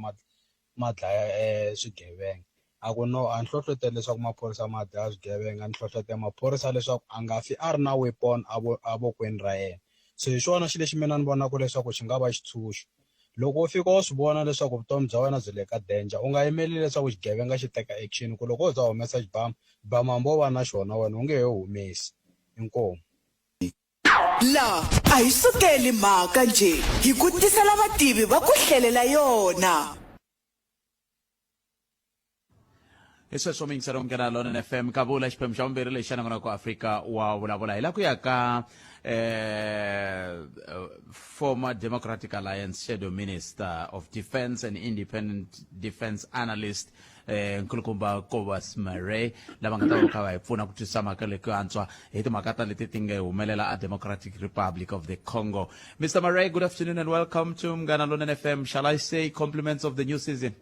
ma dlaya swigevenga a ku no a ni hlohlotela leswaku maphorisa ma dlaya swigevenga ni hlohlotela maphorisa leswaku a nga fi a ri na weapon a vokweni ra yena so hi xona xi lexi mina ni vonaka leswaku xi nga va xitshunxo loko u fika u swi vona leswaku vutomi bya wena byi le ka danger u nga yimeli leswaku xigevenga xi teka action ku loko u za humesa xibamambo va na xona wena u nge he humesi inkomu la a hi sukeli mhaka nje hi ku tisela vativi va ku hlelela yona hi sweswo mingisero Munghana Lonene FM ka vula xiphemu xa vumbirhi lexi xa nan'wana ku Afrika wa vulavula hi la ku ya ka former Democratic Alliance Shadow Minister of Defense and Independent Defense Analyst nkulukumba Cobus Murray lava nga ta va kha va hi pfuna ku twisisa mhaka leyi ku antswa hi timhaka ta leti ti nga humelela a Democratic Republic of the Congo. Mr. Murray, good afternoon and welcome to Mngana Lonene FM. Shall I say compliments of the new season?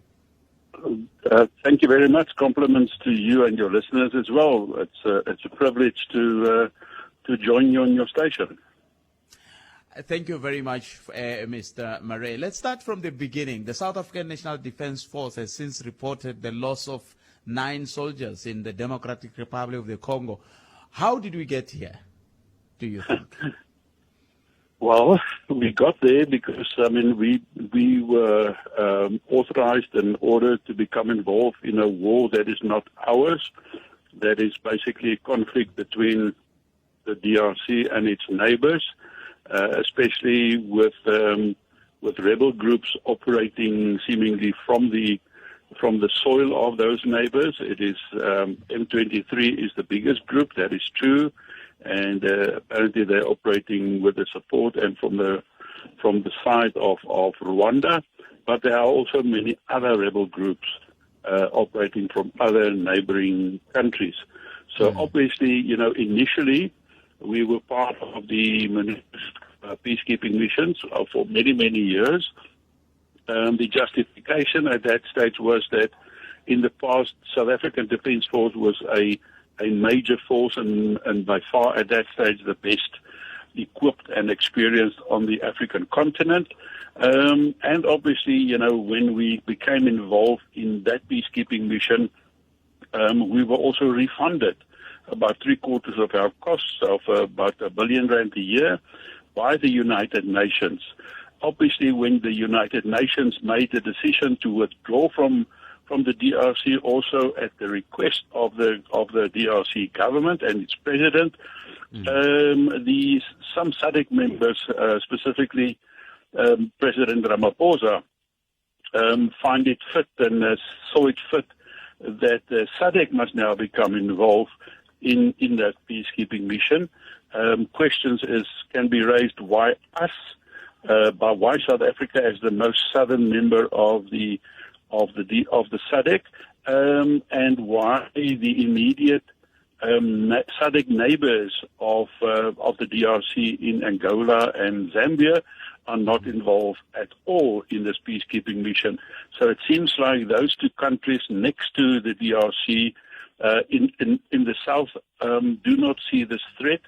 Thank you very much. Compliments to you and your listeners as well. It's a privilege to join you on your station. Thank you very much, Mr. Murray. Let's start from the beginning. The South African National Defence Force has since reported the loss of 9 soldiers in the Democratic Republic of the Congo. How did we get here, do you think? Well, we got there because, we were authorized and ordered to become involved in a war that is not ours, that is basically a conflict between the DRC and its neighbors, especially with rebel groups operating seemingly from the soil of those neighbors. It is M23 is the biggest group, that is true. And apparently they're operating with the support and from the side of Rwanda, but there are also many other rebel groups operating from other neighboring countries. So obviously, initially we were part of the peacekeeping missions for many, many years. The justification at that stage was that in the past, South African Defence Force was a major force and by far at that stage the best equipped and experienced on the African continent. And obviously, when we became involved in that peacekeeping mission, we were also refunded about 3/4 of our costs of about R1 billion a year by the United Nations. Obviously, when the United Nations made the decision to withdraw from the DRC, also at the request of the DRC government and its president, some SADC members, specifically President Ramaphosa, find it fit and saw it fit that SADC must now become involved in that peacekeeping mission. Questions can be raised: why us? Why South Africa as the most southern member of the SADC, and why the immediate SADC neighbors of the DRC in Angola and Zambia are not involved at all in this peacekeeping mission. So it seems like those two countries next to the DRC in the south do not see this threat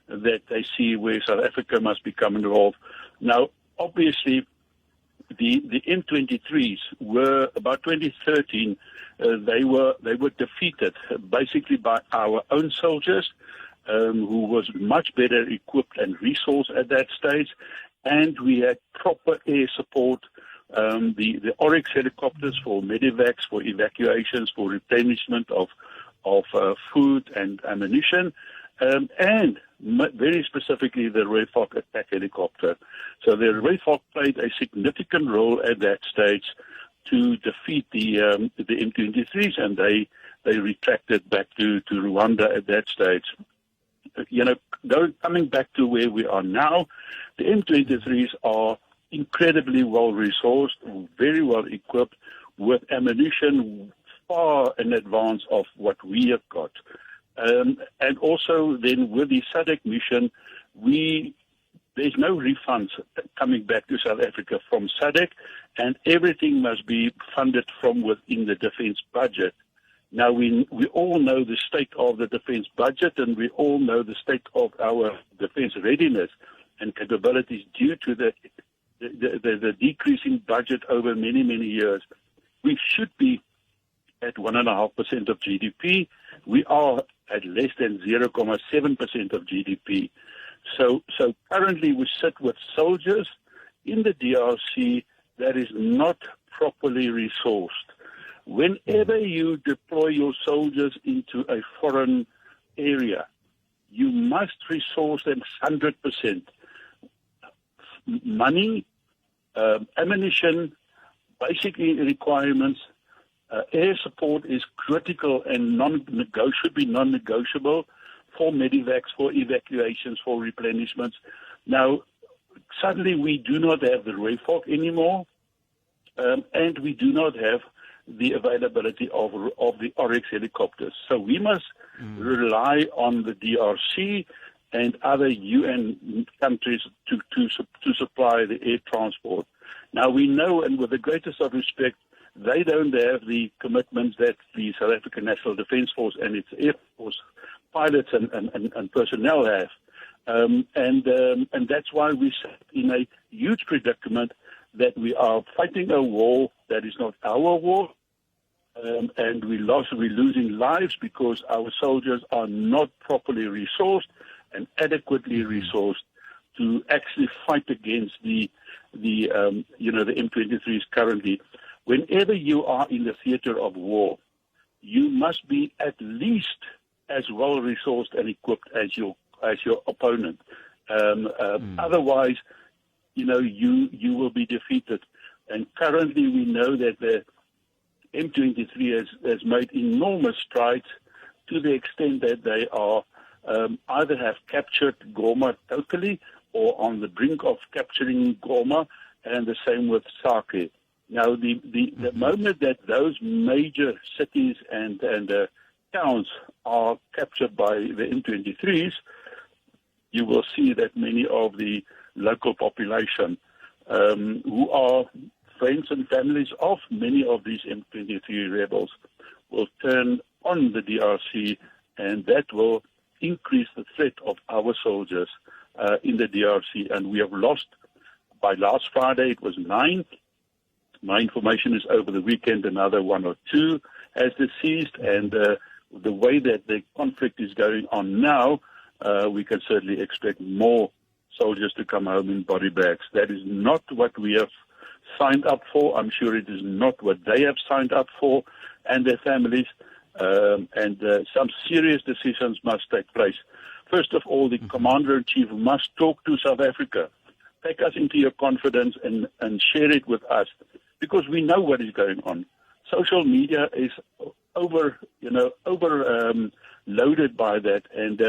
that they see where South Africa must become involved. Now, obviously, the M23s were about 2013. They were defeated basically by our own soldiers, who was much better equipped and resourced at that stage, and we had proper air support. The Oryx helicopters for medevacs, for evacuations, for replenishment of food and ammunition, and very specifically the Rooivalk attack helicopter. So the Rooivalk played a significant role at that stage to defeat the M23s, and they retracted back to Rwanda at that stage. Coming back to where we are now, the M23s are incredibly well resourced, very well equipped, with ammunition far in advance of what we have got. And also then with the SADC mission, there's no refunds coming back to South Africa from SADC, and everything must be funded from within the defense budget. Now, we all know the state of the defense budget, and we all know the state of our defense readiness and capabilities due to the decreasing budget over many, many years. We should be at 1.5% of GDP. We are at less than 0.7% of GDP. So currently we sit with soldiers in the DRC that is not properly resourced. Whenever you deploy your soldiers into a foreign area, you must resource them 100%. Money, ammunition, basically requirements, air support is critical and should be non-negotiable for medevacs, for evacuations, for replenishments. Now, suddenly we do not have the Rooivalk anymore, and we do not have the availability of the Oryx helicopters. So we must rely on the DRC and other UN countries to supply the air transport. Now we know, and with the greatest of respect, they don't have the commitments that the South African National Defence Force and its Air Force pilots and personnel have. And that's why we sit in a huge predicament that we are fighting a war that is not our war, and we're losing lives because our soldiers are not properly resourced and adequately resourced to actually fight against the M23s currently. Whenever you are in the theater of war, you must be at least as well resourced and equipped as your opponent. Otherwise, you will be defeated. And currently, we know that the M23 has made enormous strides to the extent that they are either have captured Goma totally or on the brink of capturing Goma, and the same with Sake. Now, the moment that those major cities and towns are captured by the M23s, you will see that many of the local population who are friends and families of many of these M23 rebels will turn on the DRC, and that will increase the threat of our soldiers in the DRC. And we have lost, by last Friday, it was 9. My information is over the weekend, another 1 or 2 has deceased. And the way that the conflict is going on now, we can certainly expect more soldiers to come home in body bags. That is not what we have signed up for. I'm sure it is not what they have signed up for and their families. And some serious decisions must take place. First of all, the Commander-in-Chief must talk to South Africa. Take us into your confidence and share it with us, because we know what is going on. Social media is loaded by that, and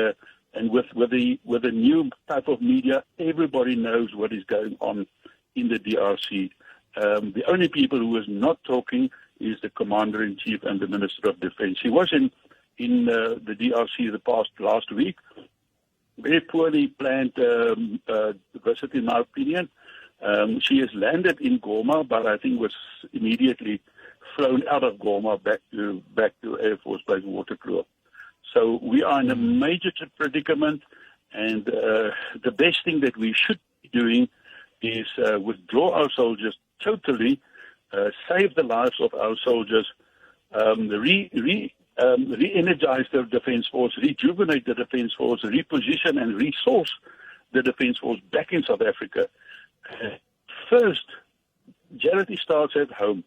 with the new type of media, everybody knows what is going on in the DRC. The only people who is not talking is the Commander-in-Chief and the Minister of Defense. He was in the DRC last week. Very poorly planned visit, in my opinion. She has landed in Goma, but I think was immediately flown out of Goma back to Air Force Base Waterkloof. So we are in a major predicament, and the best thing that we should be doing is withdraw our soldiers totally, save the lives of our soldiers, re-energize the Defence Force, rejuvenate the Defence Force, reposition and resource the Defence Force back in South Africa. First, charity starts at home.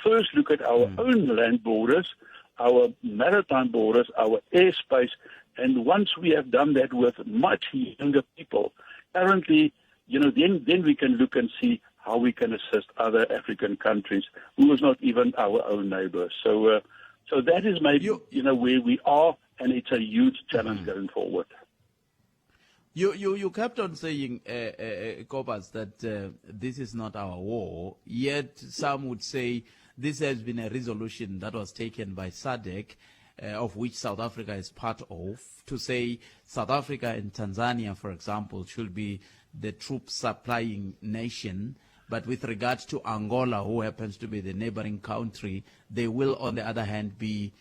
First, look at our own land borders, our maritime borders, our airspace, and once we have done that with much younger people, currently, then we can look and see how we can assist other African countries who is not even our own neighbors. So that is maybe where we are, and it's a huge challenge going forward. You kept on saying, Cobus, that this is not our war, yet some would say this has been a resolution that was taken by SADC, of which South Africa is part of, to say South Africa and Tanzania, for example, should be the troop supplying nation. But with regard to Angola, who happens to be the neighboring country, they will, on the other hand, be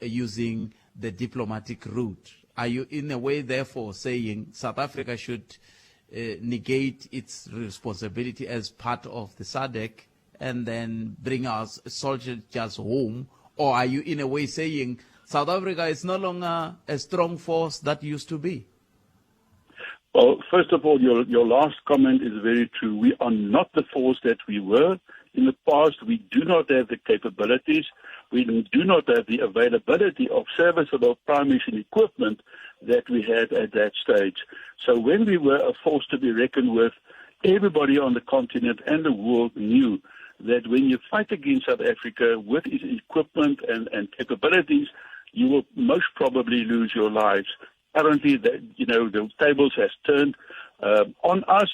using the diplomatic route. Are you, in a way, therefore, saying South Africa should negate its responsibility as part of the SADC and then bring our soldiers just home? Or are you, in a way, saying South Africa is no longer a strong force that used to be? Well, first of all, your last comment is very true. We are not the force that we were in the past. We do not have the capabilities. We do not have the availability of serviceable prime mission equipment that we had at that stage. So when we were a force to be reckoned with, everybody on the continent and the world knew that when you fight against South Africa with its equipment and capabilities, you will most probably lose your lives. Currently, the tables has turned on us,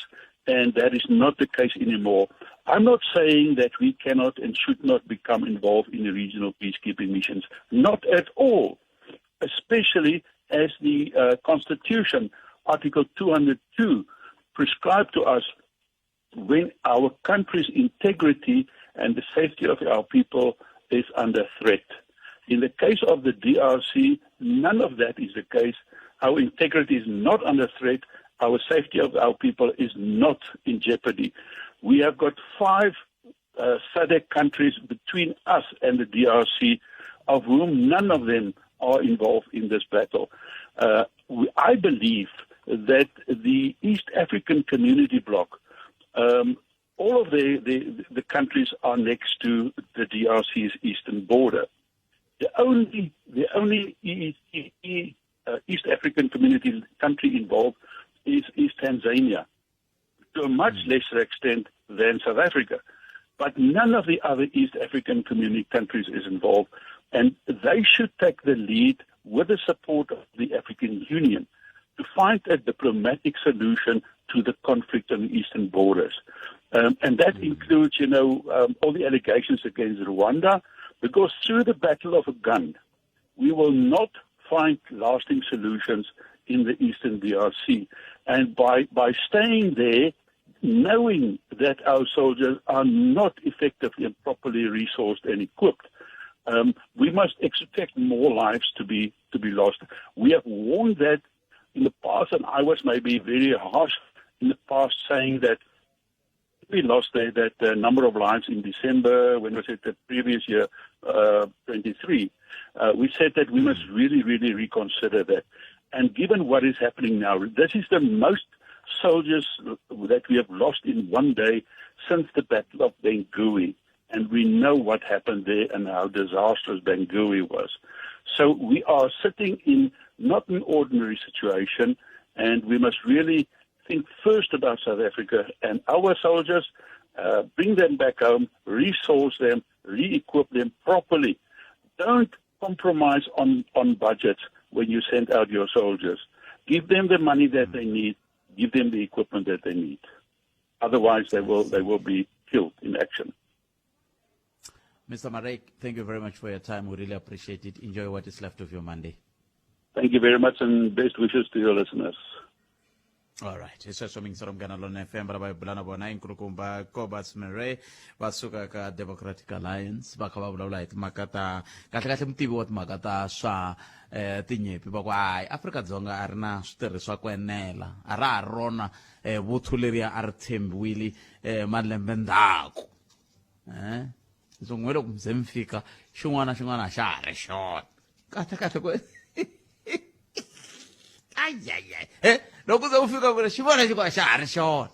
and that is not the case anymore. I'm not saying that we cannot and should not become involved in the regional peacekeeping missions. Not at all, especially as the Constitution, Article 202, prescribed to us when our country's integrity and the safety of our people is under threat. In the case of the DRC, none of that is the case. Our integrity is not under threat. Our safety of our people is not in jeopardy. We have got 5 SADC countries between us and the DRC, of whom none of them are involved in this battle. I believe that the East African Community Bloc, all of the countries are next to the DRC's eastern border. The only East African Community country involved is Tanzania, to a much lesser extent than South Africa. But none of the other East African Community countries is involved, and they should take the lead with the support of the African Union to find a diplomatic solution to the conflict on the eastern borders. And that includes, all the allegations against Rwanda, because through the battle of a gun, we will not find lasting solutions in the eastern DRC. And by staying there, knowing that our soldiers are not effectively and properly resourced and equipped, we must expect more lives to be lost. We have warned that in the past, and I was maybe very harsh in the past, saying that we lost that number of lives in December, when was it, the previous year, 23. We said that we must really, really reconsider that. And given what is happening now, this is the most soldiers that we have lost in one day since the Battle of Bangui. And we know what happened there and how disastrous Bangui was. So we are sitting in not an ordinary situation, and we must really think first about South Africa and our soldiers, bring them back home, resource them, re-equip them properly. Don't compromise on budgets when you send out your soldiers. Give them the money that they need, give them the equipment that they need. Otherwise, they will be killed in action. Mr. Marek, thank you very much for your time. We really appreciate it. Enjoy what is left of your Monday. Thank you very much, and best wishes to your listeners. All right. Isesho mingisoro mgana lona FM ba bulana bona inkulukumba Cobus Murray basuka ka Democratic Alliance ba khaba bulawula makata kahle kahle mutivi wa makata swa tinyepi ba kwa Afrika-Dzonga a rina switirhiswa ku enela a ra rona vuthuleri a ri tshembiwile malembe ndzhaku so ngwele ku mzemfika xin'wana xa ha ri xona kahle ku ay loko se ufika kule xivona xi xa ha ri xona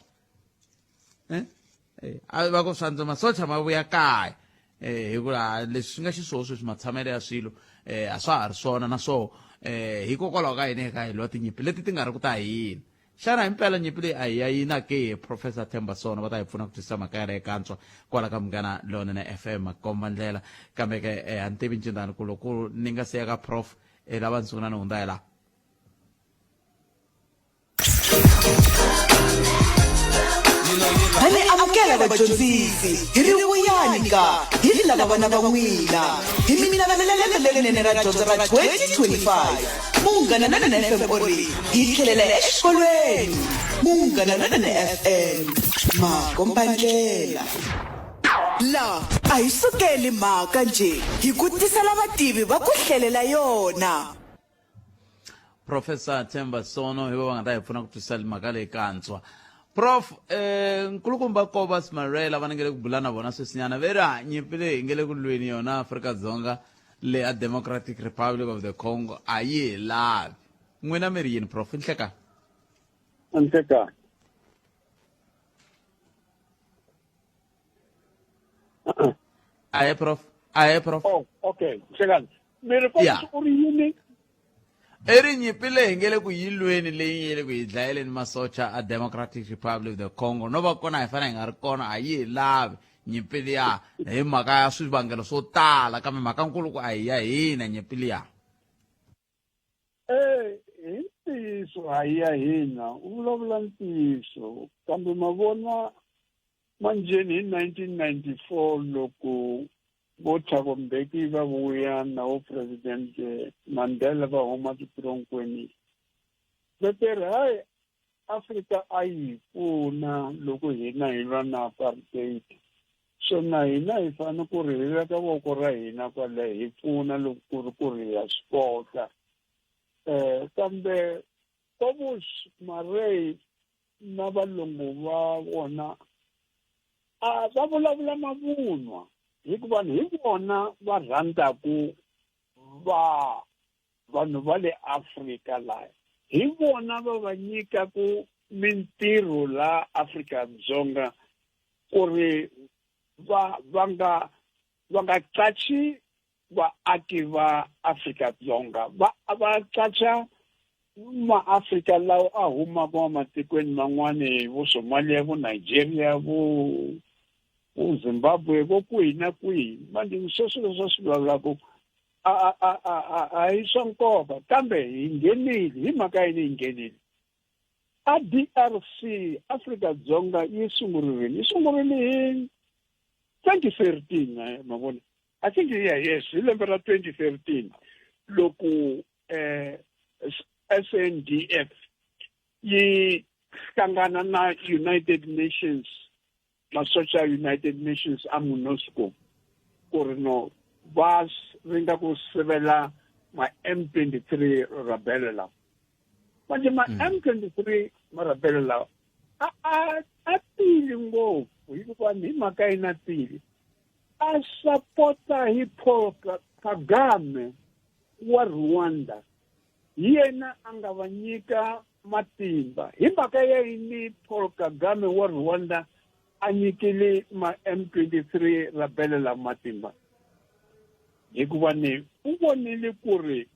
a va ku swanza masocha ma vuya kaya hikuva leswi swi nga xiswoho sweswi matshamelo ya swilo a swa ha ri swona na swo hikokwalaho ka yini eka hi lwa tinyimpi leti ti nga ri ku ta hina xana himpela nyimpi leyi a hi ya yina ke Professor Themba Sono va ta hi pfuna ku twisisa mhaka ya kantswa kwala ka Munghana Lonene FM komba ndlela kambe ke a ni tivi ncindani ku loko ni nga siya ka prof lava nsunguna ni hundza hi laha Hani amukela vadyondzisi hi ri vuyani ka hi ri lava vana va n'wina hi minaveleleke lerinene ra dyondzo ra 2025 Munghana Lonene FM ori hi tlhelela exikolweni Munghana Lonene FM makomba ndlela la a hi sukeli mhaka nje hi ku tisela vativi va ku hlelela yona Professor Themba Sono hi va nga ta hi pfuna ku twisisa mhaka leyi kantswa Prof, nkulukumba Cobus Murray lava ningele ku bula na vona sweswinyana ve ri nyimpi leyi nge le ku lweni yona Afrika-Dzonga le a Democratic Republic of the Congo a yi hi lavi n'wina mi ri yini Prof nhlekani nhlekani aye Prof oh okay nhlekani mi ri fona ku ri yini eri nyimpi leyi nge le ku yilweni leyi nge le ku hi dlayeleni masocha a Democratic Republic of the Congo no va kona hi fana hi nga ri kona a yi hi lavi nyimpi liya hi mhaka ya swivangelo swo tala kambe mhaka nkulu ku a hi ya hina nyimpi liya Hi ntiyiso hayi ya hina u vulavula ntiyiso kambe mavona manjeni hi 1994 loko vo Thabo Mbeki va vuya na vo president Mandela va huma tipironkweni veteri hayi Afrika a yi pfuna loko hina hi lwa na apartheid so na hina hi fanele ku ri hi veka voko ra hina kwale hi pfuna loko ku ri ya spota kambe Cobus Marey na valungu va vona a va vulavula mavunwa hikuva hi vona va rhandzaku vanhu va le Afrika laha hi vona va nyikaku mintirho la Afrika-Dzonga ku ri va nga qachi vaaki va Afrika-Dzonga va qacha ma-Afrika lawa a humaka matikweni man'wana vo Somalia vo Nigeria vo Zimbabwe vo kwihi na kwihi manje sweswo leswi swi vulavulaku a hi swa nkoka kambe hi nghenile hi mhaka yini hi nghenile a DRC Afrika-Dzonga yi sungurile hi 2013 mavona I think yes hi lembe ra 2013 loko SNDF yi hlangana na United Nations masocha United Nations a MONUSCO ku ri no va ringa ku sivela ma M23 rebel lawa manje ma M23 ma rebel lawa a tili ngopfu hikuva hi mhaka ina tili a sapota hi Paul Kagame wa Rwanda yena a nga va nyika matimba hi mhaka yini Paul Kagame wa Rwanda a nyikile ma M23 rebel la matimba hikuva ni u vonile ku ri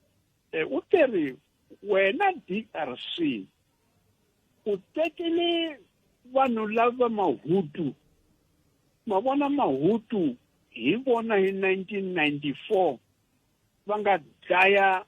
u teri wena DRC u tekile vanhu lava mahutu ma vona mahutu hi vona hi 1994 va nga dlaya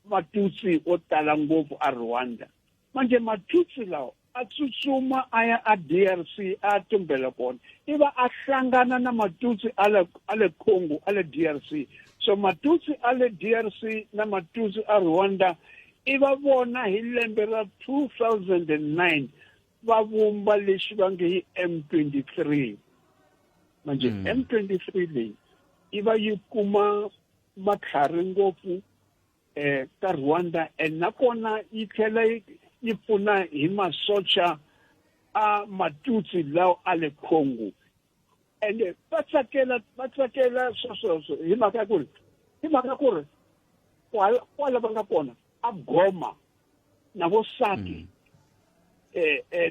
matutsi o tala ngopfu a Rwanda manje matutsi lawa a tsutsuma a ya a DRC a tumbela kona iva a hlangana na matutsi ale Congo ale DRC so matutsi ale DRC na matutsi a Rwanda iva vona hi lembe ra 2009 va vumba lexi va nge hi M23 manje M23 leyi iva yi kuma matlhari ngopfu ka Rwanda nakona yi tlhela yi pfuna hi masocha a matutsi lawa ale Congo ende va tsakela sweswo hi mhaka ku ri kwala va nga kona a Goma na vo Saki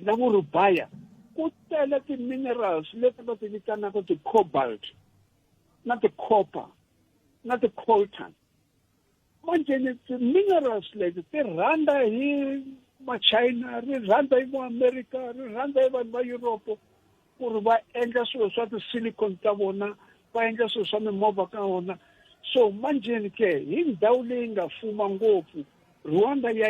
na vo Rubaya ku tele ti-minerals leti va ti vitanaka ti-cobalt na ti-copper na ti-coltan manje ni ti-minerals leti ti rhanda hi ma-China ri rhanda hi vo-America ri rhanda hi vanhu va Europe ku ri va endla swilo swa ti-silicon ta vona va endla swilo swa mimovha ka vona so manjeni ke hi ndhawu leyi nga fuma ngopfu Rwanda ya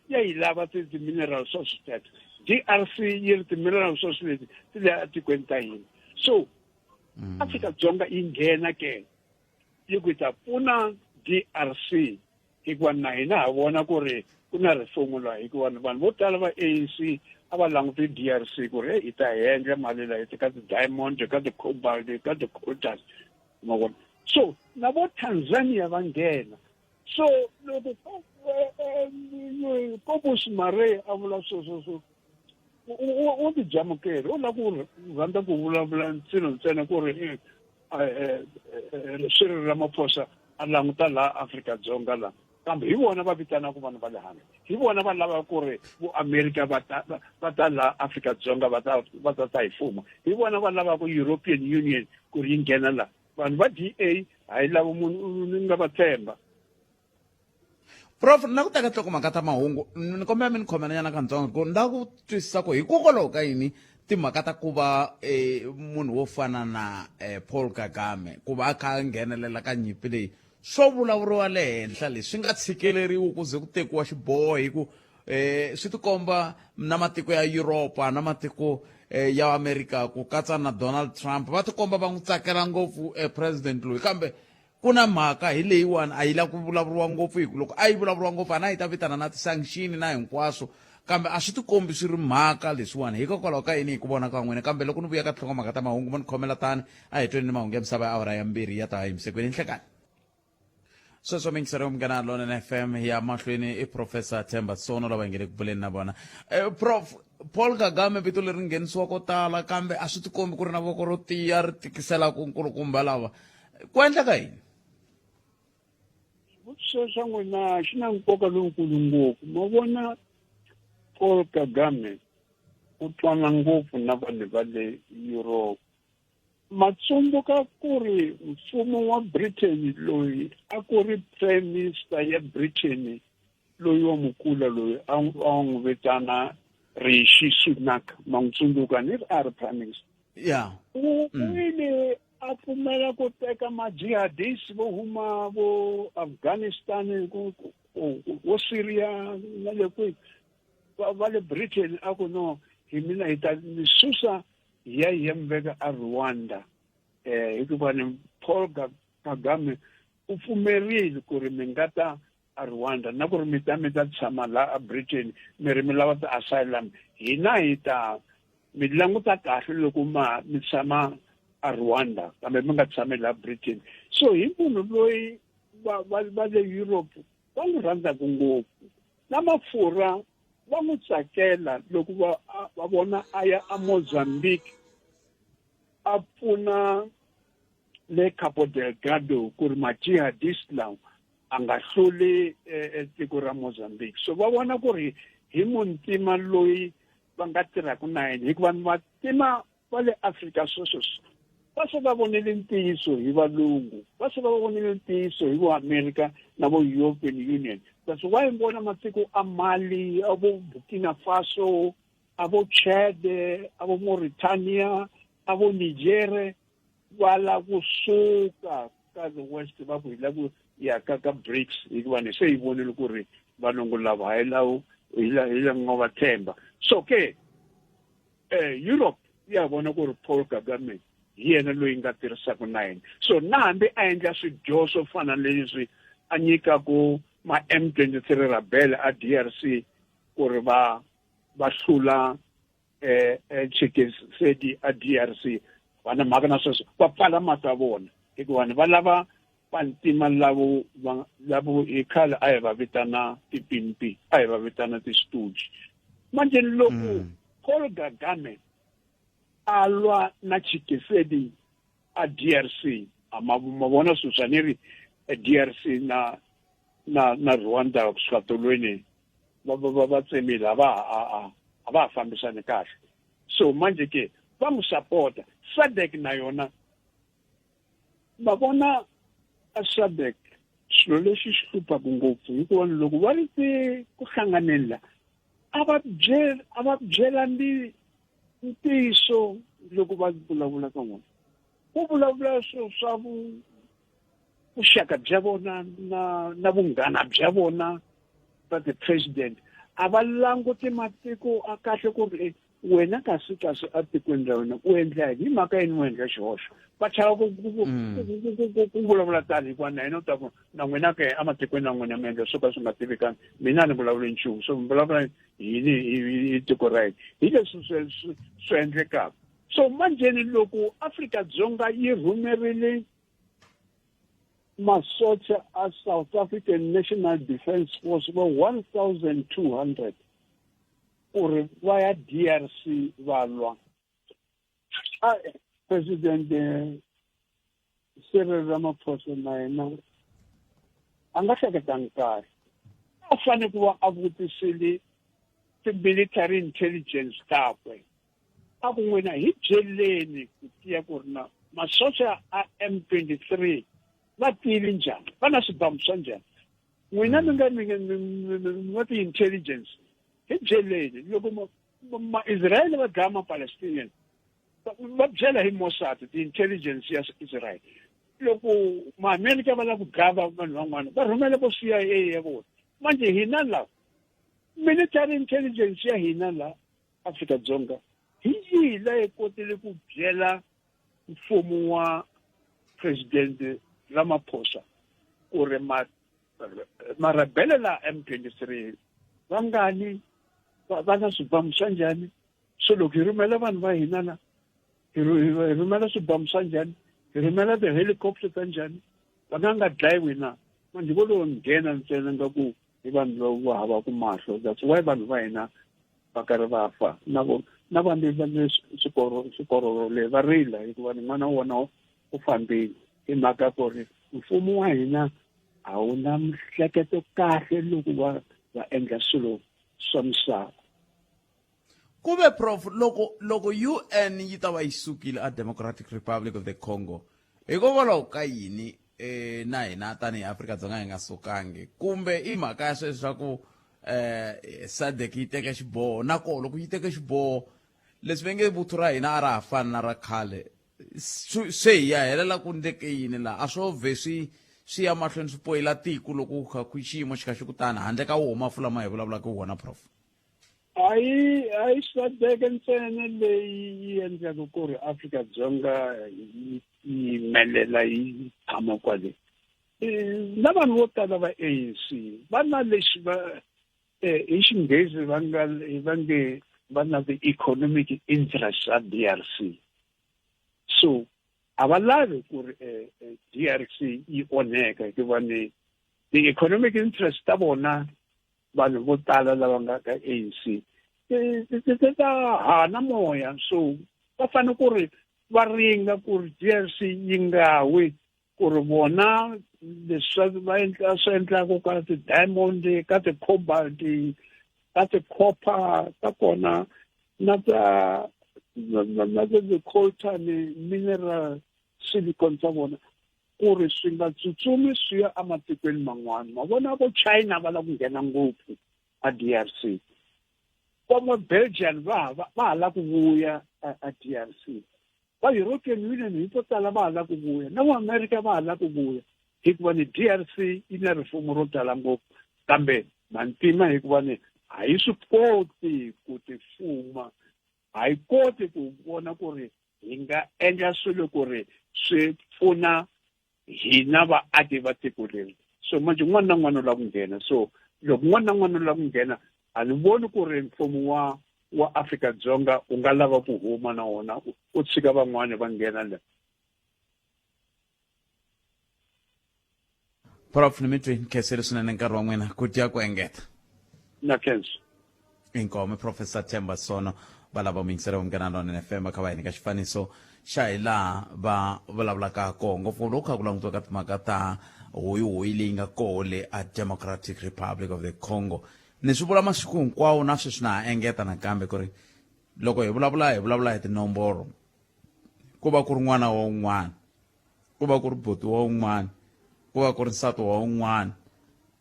yi lava ti-mineral sources tete DRC yi ri ti-mineral sources leti ti le atikweni ta hina so Afrika-Dzonga yi nghena ke yi ku ta pfuna DRC hikuva na hina ha vona ku ri ku na rifumo laha hikuva vanhu vo tala va ANC a va languti DRC ku ri hi ta endla mali laha ka ti-diamond ka ti-cobalt ka ti-coltan ma vona so na vo Tanzania va nghena so loko Cobus Marey a vula so u ti jamukeli u la ku rhandza ku vulavula ntsino ntsena ku ri Cyril Ramaphosa a languta laha Afrika-Dzonga laha kambe hi vona va vitanaka vanhu va le handle hi vona va lava ku ri vo America va ta laha Afrika-Dzonga va ta hi fuma hi vona va lavaka European Union ku ri yi nghena laha vanhu va DA a hi lava munhu ni nga va tshemba Prof na ku teka nhlokomhaka ta mahungu ni kombela mi ni khomelanyana kantsongo ku nda ku twisisa ku hikokwalaho ka yini timhaka ta ku va munhu wo fana na Paul Kagame ku va a kha a nghenelela ka nyimpi leyi swo vulavuriwa le henhla leswi swi nga tshikeleriwi ku ze ku tekiwa xiboho hi ku swi tikomba na matiko ya Europa na matiko ya America ku katsa na Donald Trump va tikomba va n'wi tsakela ngopfu president loyi kambe ku na mhaka hi leyiwani a yi la ku vulavuriwa ngopfu hi ku loko a yi vulavuriwa ngopfu a na yi ta vitana na ti-sanction na hinkwaswo kambe a swi tikombi swi ri mhaka leswiwani hikokwalaho ka yini hi ku vona ka n'wina kambe loko ni vuya ka nhlokomhaka ta mahungu mo ni khomela tani a hi tweni ni mahungu ya misava ya awara ya 2 ya ta himisekweni nhlekani sweswo mingisero mungana lona FM ya mahlweni i Professor Themba Sono lava ngene ku buleni na vona Prof Paul Kagame vito leri nghenisiwa ko tala kambe a swi tikombi ku ri na voko ro tiya ri tikisela ku nkulukumba lava ku endleka yini vutiso swa n'wina xi na nkoka lowukulu ngopfu ma vona Paul Kagame u twana ngopfu na vanhu va le Europe matsundzuka ku ri mfumo wa Britain loyi a ku ri prime minister ya Britain loyi wa mukula loyi a n'wi vitana Rishi Sunak ma n'wi tsundzuka ni a ri prime minister u ile a pfumela ku teka majihadis vo huma vo Afghanistan vo Syria na le kwihi va le Britain a ku no hi mina hi ta ni susa ya yembeka a Rwanda hikuva ni Paul Kagame u pfumerile ku ri mi nga ta a Rwanda na ku ri mi ta tshama la a Britain mi ri mi lava ta asylum hina hi ta mi languta kahle loko mi tshama a Rwanda kambe mi nga tshame la Britain so hi munhu loyi va le Europe va n'wi rhandzaka ngopfu na mafurha va n'wi tsakela loko va vona a ya a Mozambique a pfuna le Cabo Delgado ku ri majihadist lawa a nga hluli tiko ra Mozambique so va vona ku ri hi muntima loyi va nga tirhaka na yena hikuva vantima va le Africa sosos va se va vonele ntiyiso hi valungu va se va vonele ntiyiso hi vo America na vo European Union that's why mbona matiko a Mali a vo Burkina Faso a vo Chad a vo Mauritania a vo Niger va la kusuka ka the West va ku la ku ya ka BRICS hikuva ni se hi vonile ku ri valungu lava hi la ngova themba so Europe ya vona ku ri Paul Kagame hi yena loyi nga tirhisaka na yena so na hambi a endla swidyoho swo fana leswi a nyikaku ma M23 rebel a DRC ku ri va hlula Tshisekedi a DRC vana mhaka na sweswo va pfala mata vona hikuva va lava vantima lavo hi khale a hi va vitana ti-PNP a hi va vitana ti-stooge manje loko Paul Kagame a lwa na Tshisekedi a DRC ma vona suswaneri DRC na Rwanda kusukatolweni va tsemile a va fambisani kahle so manje ke va mu support SADC na yona va vona a SADC swilo leswi swi hluphaku ngopfu hikuva loko va ri ku hlanganeni la a va byela ntiyiso loko va vulavula ka n'wina ku vulavula swa vuxaka bya vona na vunghana bya vona va the president a va languti matiko a kahle ku ri wena kasi a tikweni ra wena u endla hi mhaka yini u endla xihoxo va chava ku vulavula tani hikuva na hina u ta ku na n'wina ke ematikweni na n'wina mi endla swo ka swi nga tivikani mina ni vulavuli nchumu so mi vulavula hi tiko ra hina hi leswi swi endlekaka so manjeni loko Afrika-Dzonga yi rhumerile masocha a South African National Defence Force va 1,200 ku ri va ya DRC va lwa President Cyril Ramaphosa na yena a nga hleketanga kahle a fane ku va a vutisile ti-military intelligence takwe a ku n'wina hi byeleni ku tiya ku ri na masocha a M23 va tiyile njhani va na swibamu swa njhani n'wina mi nga ti-intelligence hi byeleni loko ma-Israel va dlaya ma-Palestinian va byela hi Mossad ti-intelligence ya Israel loko maamerika va lava ku gava vanhu van'wana va rhumela vo CIA ya vona manje hina la military intelligence ya hina la Afrika-Dzonga hi yihi la yi kotile ku byela mfumo wa president Ramaphosa ku ri marabele la M23 va ngani va na swibamu swa njhani so loko hi rhumela vanhu va hina la hi rhumela swibamu swa njhani hi rhumela ti-helicopter ta njhani va nga dlayiwi na manje vo lo nghena ntsena nga ku hi vanhu va havaku mahlo that's why vanhu va hina va karhi va fa na vanhu va le swikororo le va rila hikuva n'wana wa vona u fambile hi mhaka ku ri mfumo wa hina a wu na mihleketo kahle loko va endla swilo swa misava. Kube prof loko UN yi ta va yi sukile a Democratic Republic of the Congo hikokwalaho ka yini na hina tanihi Afrika-Dzonga hi nga sukangi kumbe i mhaka ya sweswi swa ku SADC yi teka xiboho nako loko yi teka xiboho leswi va nge vuthu ra hina a ra ha fani na ra khale se hi ya helela ku ndleke yini laha a swo vhe swi ya mahlweni swi pohela tiko loko ku kha ku xiyimo xi kha xi kutani handle ka wo huma fulama hi vulavulaka hi wona prof a yi SADC ntsena leyi yi endlaka ku ri Afrika-Dzonga yi yimelela yi tshama kwale na vanhu vo tala va ANC va na lexi va hi xinghezi va nge va na the-economic interest ya DRC so a va lavi ku ri DRC yi onheka hikuva ni the-economic interest ta vona vanhu vo tala lava nga ka ANC ti ta hana moya so va fanele ku ri va ringa ku ri DRC yi nga wi ku ri vona leswi va endlaka ka ti-diamond ka ti-cobalt ka ti-copper ta kona na ti-coltan mineral silicon ta vona ku ri swi nga tsutsumi swi ya ematikweni man'wana ma vona vo China va lava ku nghena ngopfu a DRC kuma Belgium va ha lava ku vuya a DRC va European Union hi to tala va ha lava ku vuya na vo America va ha lava ku vuya hikuva ni DRC yi na rifumo ro tala ngopfu kambe mantima hikuva ni a yi swi koti ku ti fuma a yi koti ku vona ku ri hi nga endla swilo ku ri swi pfuna hina vaaki va tiko leri so manje n'wana na n'wana u lava ku nghena so loko n'wana na n'wana u lava ku nghena a ni voni ku ri mfumo wa Afrika-Dzonga u nga lava ku huma na wona u tshika van'wana va nghena le prof ni mi twi khensile swinene nkarhi wa n'wina ku dya ku engeta na khenso inkomo professor Themba Sono va lava mu yingisela Munghana Lonene FM kha va hi nyika xifaniso xa hi laha va vulavulaka kona ngopfu loko kha ku langutiwa ka timhaka ta hoyi leyi nga koho le a Democratic Republic of the Congo ni swi vula masiku hinkwawo na sweswi na ha engeta nakambe ku ri loko hi vulavula hi tinomboro ku va ku ri n'wana wa un'wana ku va ku ri buti wa un'wana ku va ku ri nsati wa un'wana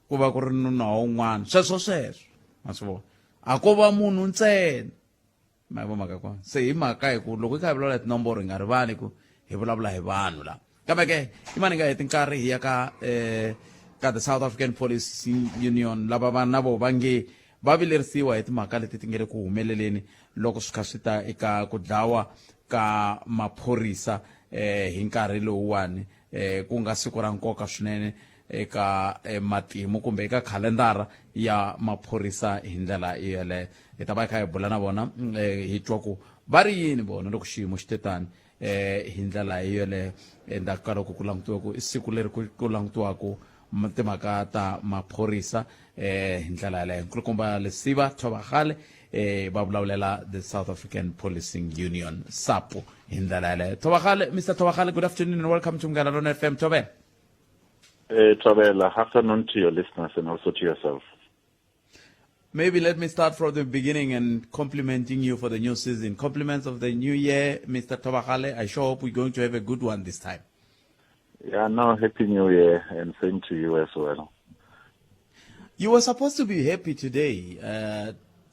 ku va ku ri nuna wa un'wana sweswo ma swi vona a ko va munhu ntsena ma hi vomaka kona se hi mhaka hi ku loko hi kha hi vulavula hi tinomboro hi nga rivali ku hi vulavula hi vanhu laha kambe ke i mani nga heti nkarhi hi ya ka the South African Police Union lava vanhu na vo va nge va vilerisiwa hi timhaka leti ti nga le ku humeleleni loko swi kha swi ta eka ku dlawa ka maphorisa hi nkarhi lowuwani ku nga siku ra nkoka swinene eka matimu kumbe eka khalendara ya maphorisa hi ndlela yeleyo hi ta va hi kha hi bula na vona hi twa ku va ri yini vona loko xiyimo xi te tani hi ndlela yeleyo endzhaku ka loko ku langutiwaku i siku leri ku langutiwaku timhaka ta maphorisa hi ndlela yeleyo nkulukumba Lesiba Thobagale va vulavulela the South African Policing Union SAPO hi ndlela yeleyo Thobagale Mr. Thobagale, good afternoon and welcome to Munghana Lonene FM. Thobela. Thobela, afternoon to your listeners and also to yourself. Maybe let me start from the beginning and complimenting you for the new season. Compliments of the new year, Mr. Thobagale. I sure hope we're going to have a good one this time. Yeah, no, Happy New Year and same to you as well. You were supposed to be happy today,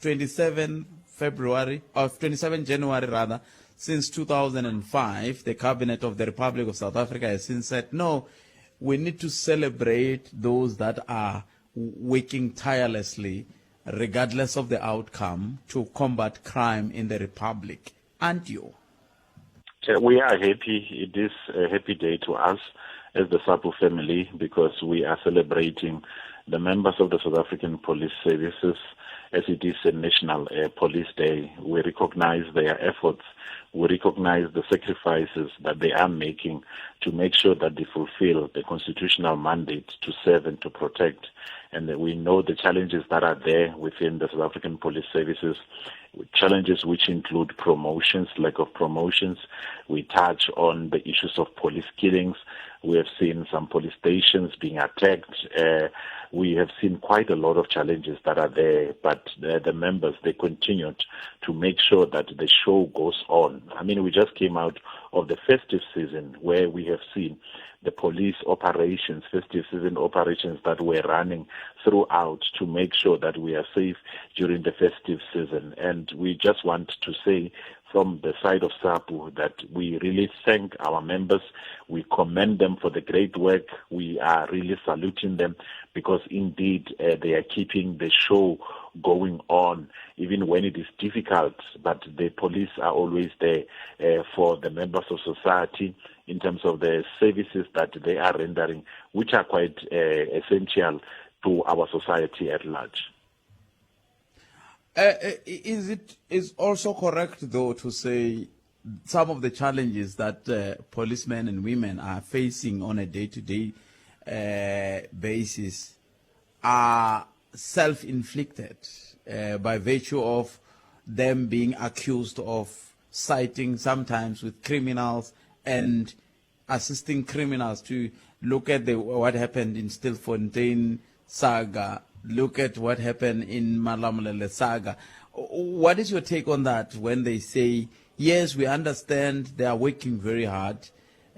27 January rather, since 2005, the Cabinet of the Republic of South Africa has since said, no, we need to celebrate those that are working tirelessly, regardless of the outcome, to combat crime in the Republic. Aren't you? We are happy. It is a happy day to us as the SAPU family because we are celebrating the members of the South African Police Services as it is a National Police Day. We recognize their efforts. We recognize the sacrifices that they are making to make sure that they fulfill the constitutional mandate to serve and to protect. And we know the challenges that are there within the South African Police Services, challenges which include promotions, lack of promotions. We touch on the issues of police killings. We have seen some police stations being attacked. We have seen quite a lot of challenges that are there, but the members, they continued to make sure that the show goes on. I mean, we just came out of the festive season where we have seen the police operations, festive season operations that were running throughout to make sure that we are safe during the festive season. And we just want to say from the side of SAPU that we really thank our members. We commend them for the great work. We are really saluting them because indeed they are keeping the show going on even when it is difficult, but the police are always there for the members of society in terms of the services that they are rendering, which are quite essential to our society at large. Is also correct, though, to say some of the challenges that policemen and women are facing on a day-to-day basis are self-inflicted by virtue of them being accused of siding sometimes with criminals and assisting criminals. To look at what happened in Stilfontein saga, look at what happened in Malamulele saga. What is your take on that when they say, yes, we understand they are working very hard,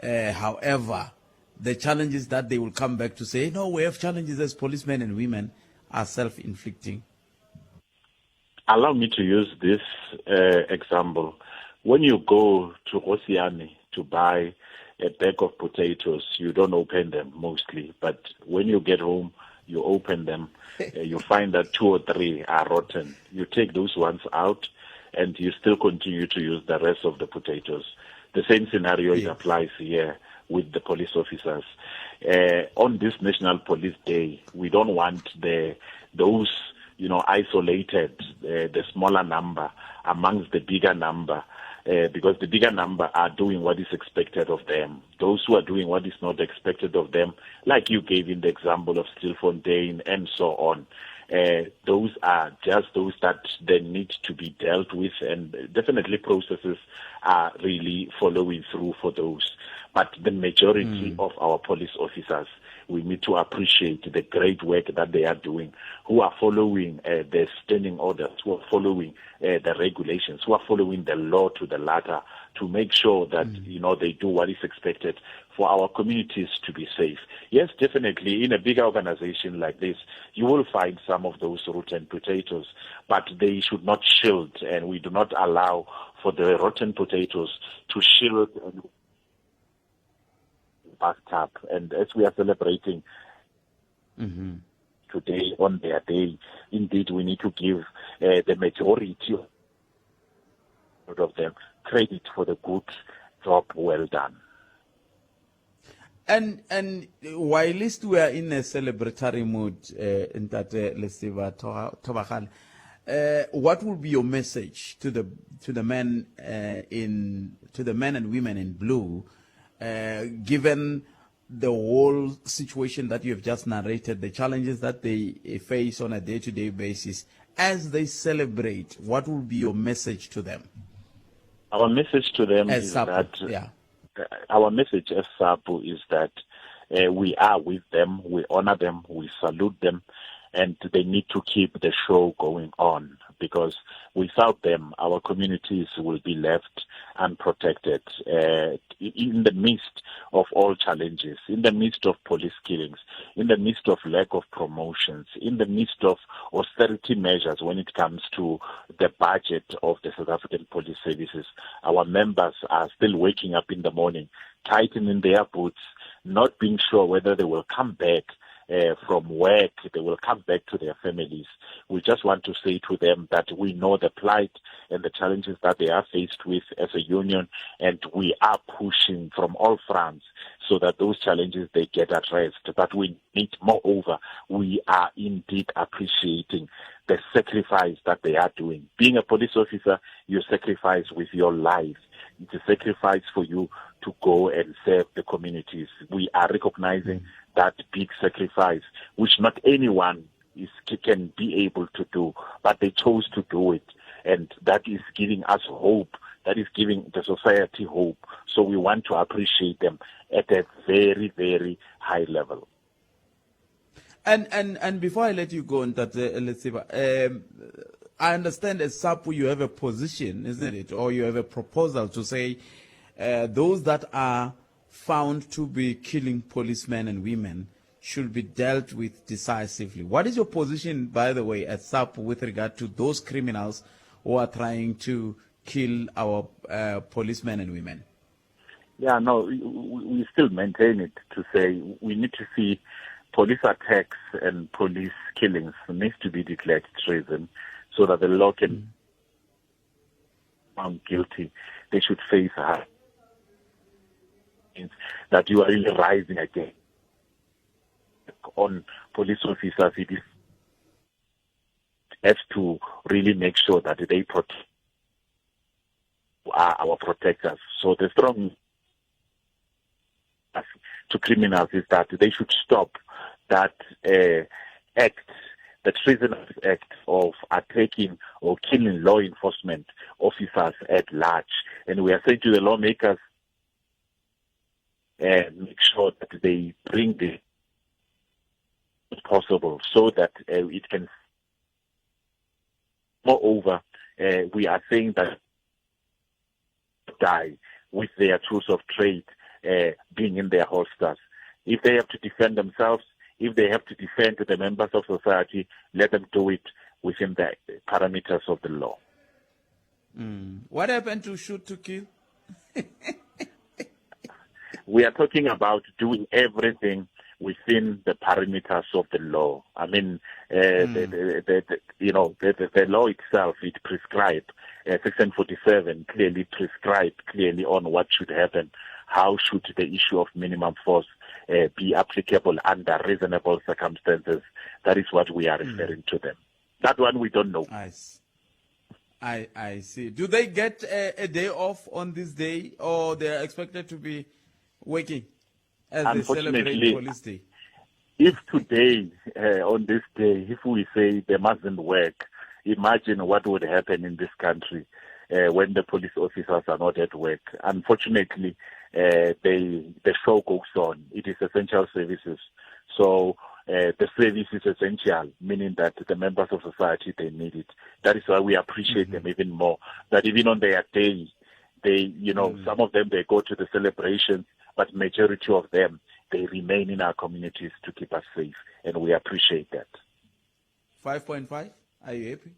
however, the challenges that they will come back to say, no, we have challenges as policemen and women, are self-inflicting? Allow me to use this example. When you go to Oceani to buy a bag of potatoes, you don't open them mostly, but when you get home, you open them, you find that 2 or 3 are rotten. You take those ones out, and you still continue to use the rest of the potatoes. The same scenario applies here with the police officers. On this National Police Day, we don't want those isolated, the smaller number amongst the bigger number, because the bigger number are doing what is expected of them. Those who are doing what is not expected of them, like you gave in the example of Stilfontein and so on, those are just those that they need to be dealt with, and definitely processes are really following through for those. But the majority of our police officers, we need to appreciate the great work that they are doing, who are following the standing orders, who are following the regulations, who are following the law to the letter to make sure that, they do what is expected for our communities to be safe. Yes, definitely, in a bigger organization like this, you will find some of those rotten potatoes, but they should not shield, and we do not allow for the rotten potatoes to shield and backed up. And as we are celebrating today on their day, indeed we need to give the majority of them credit for the good job well done. And whilst we are in a celebratory mood, in that Tobakal, what will be your message to the men and women in blue, given the whole situation that you have just narrated, the challenges that they face on a day-to-day basis, as they celebrate? What will be your message to them? Our message to them as is SAPU, that our message as SAPU is that we are with them, we honor them, we salute them, and they need to keep the show going on, because without them, our communities will be left unprotected in the midst of all challenges, in the midst of police killings, in the midst of lack of promotions, in the midst of austerity measures when it comes to the budget of the South African Police Services. Our members are still waking up in the morning, tightening their boots, not being sure whether they will come back from work, they will come back to their families. We just want to say to them that we know the plight and the challenges that they are faced with as a union, and we are pushing from all fronts so that those challenges, they get addressed. But we need, moreover, we are indeed appreciating the sacrifice that they are doing. Being a police officer, you sacrifice with your life. It's a sacrifice for you to go and serve the communities. We are recognizing that big sacrifice, which not anyone can be able to do, but they chose to do it. And that is giving us hope. That is giving the society hope. So we want to appreciate them at a very, very high level. And before I let you go on that, I understand as SAPU you have a position, isn't it? Or you have a proposal to say those that are found to be killing policemen and women should be dealt with decisively. What is your position, by the way, at SAPU with regard to those criminals who are trying to kill our policemen and women? Yeah, no, we still maintain it to say we need to see police attacks and police killings needs to be declared treason so that the law can found guilty. They should face her. That you are really rising again on police officers. It is have to really make sure that they are our protectors. So the strong to criminals is that they should stop that act, the treasonous act of attacking or killing law enforcement officers at large. And we are saying to the lawmakers, make sure that they bring the possible so that it can. Moreover, we are saying that die with their tools of trade being in their holsters. If they have to defend themselves, if they have to defend the members of society, let them do it within the parameters of the law. What happened to shoot to kill? We are talking about doing everything within the parameters of the law. I mean, the law itself, it prescribed, Section 47 clearly on what should happen. How should the issue of minimum force be applicable under reasonable circumstances? That is what we are referring to them. That one we don't know. I see. Do they get a day off on this day, or they are expected to be working as they celebrate Police Day? If today, on this day, if we say they mustn't work, imagine what would happen in this country when the police officers are not at work. Unfortunately, the show goes on. It is essential services. So the service is essential, meaning that the members of society, they need it. That is why we appreciate them even more. That even on their day, they, some of them, they go to the celebrations, but majority of them, they remain in our communities to keep us safe, and we appreciate that. 5.5, are you happy?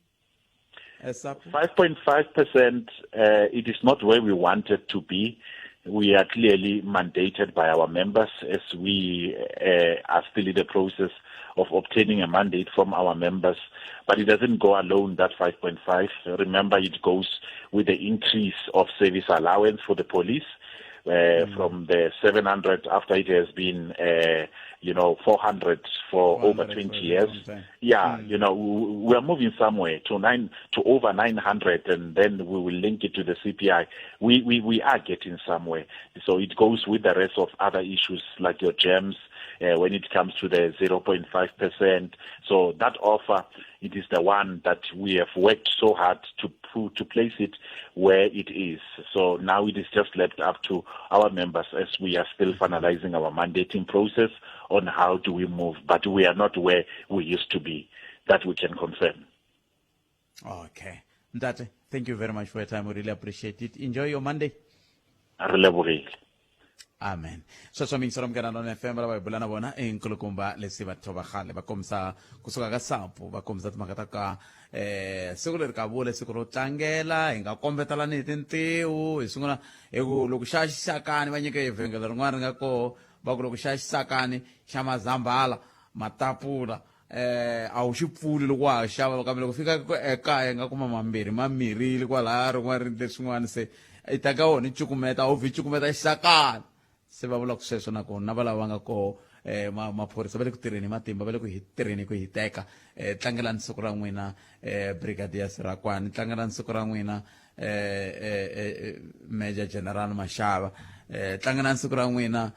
5.5%, it is not where we want it to be. We are clearly mandated by our members as we are still in the process of obtaining a mandate from our members. But it doesn't go alone, that 5.5. Remember, it goes with the increase of service allowance for the police. From the 700 after it has been, 400 for over 20 years. Yeah, we are moving somewhere to over 900, and then we will link it to the CPI. We are getting somewhere. So it goes with the rest of other issues like your gems, when it comes to the 0.5%. So that offer, it is the one that we have worked so hard to place it where it is. So now it is just left up to our members as we are still finalizing our mandating process on how do we move. But we are not where we used to be. That we can confirm. Okay. Ndate, thank you very much for your time. We really appreciate it. Enjoy your Monday. Amen. So ming sorom kana non FM ba bulana bona enkulukumba lesi batho ba gale ba komsa kusuka ka sapo ba komsa tmakata ka sekulo ka bole sekulo tlangela inga kombetala ni tintiwu isungula eku lokushashakani ba nyike evengela rin'wana nga ko ba ku lokushashakani xa mazambala matapula a wu xipfuli loko wa ha xava kambe loko fika ekaya nga kuma mamirile kwalaha rin'wana ri leswin'wana se i ta ka wona cukumeta a wu vhi cukumeta xisakani se va vula ku sweswo nakona va lava nga koho maphorisa va le ku tirheni matimba va le ku tirheni ku hi teka tlangelani siku ra n'wina brigadier Sirakwani tlangelani siku ra n'wina Major General Mashava tlangelani siku ra n'wina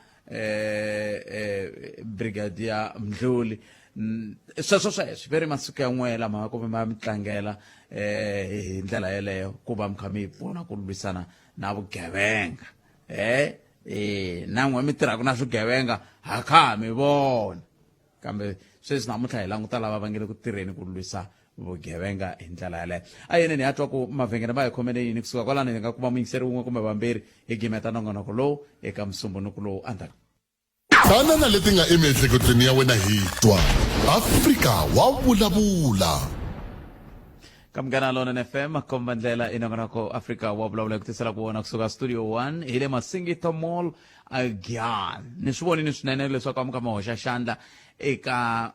Brigadier Mdluli sweswo veri masiku ya n'we lama kumbe ma mi tlangela hi ndlela yeleyo ku va mi kha mi hi pfuna ku lwisana na vugevenga na n'we mi tirhaka na swigevenga ha kha mi vona kambe sweswi namuntlha hi languta lava va nge le ku tirheni ku lwisa vugevenga hi ndlela yaleyo a yeneni ya twa ku mavhengele va hi khomele yini kusuka kwalano hi nga kuma muyingiseri wun'we kumbe vambirhi hi gimeta nongonoko lowu eka musumbunuku lowu andaka tana na leti nga emiehleketweni ya wena hi twa Afrika wa vulavula kamgana lona FM komba ndlela inongonoko Afrika wa vulavula ku tisela ku vona kusuka studio 1 hi le Masingito Mall again ni swi vonini swinene leswaku amuka ma hoxa xandla eka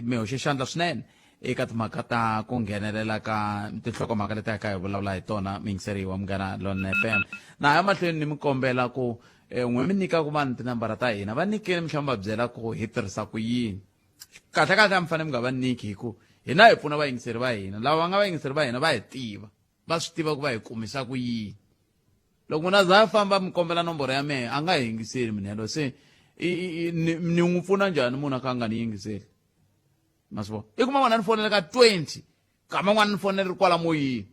mi hoxe xandla swinene eka timhaka ta ku nghenelela ka tinhlokomhaka leti ya ka hi vulavula hi tona miyingiseri wa Munghana Lona FM na ya mahlweni ni mi kombela ku n'we mi nyika ku vanhu tinambara ta hina va nyikeni mi tlhela mi va byela ku hi tirhisa ku yini kahle a mi fanele mi nga va nyiki hi ku hina hi pfuna vayingiseri va hina lava va nga vayingiseri va hina va hi tiva va swi tiva ku va hi kumisa ku yini loko munhu a za a famba mi kombela nomboro ya mehe a nga hi yingiseli minhelo se ni n'wi pfuna njhani munhu a kha a nga ni yingiseli ma swi vona i kuma n'wana ni fonele ka 20 kama n'wana ni fonele ri kwala moyini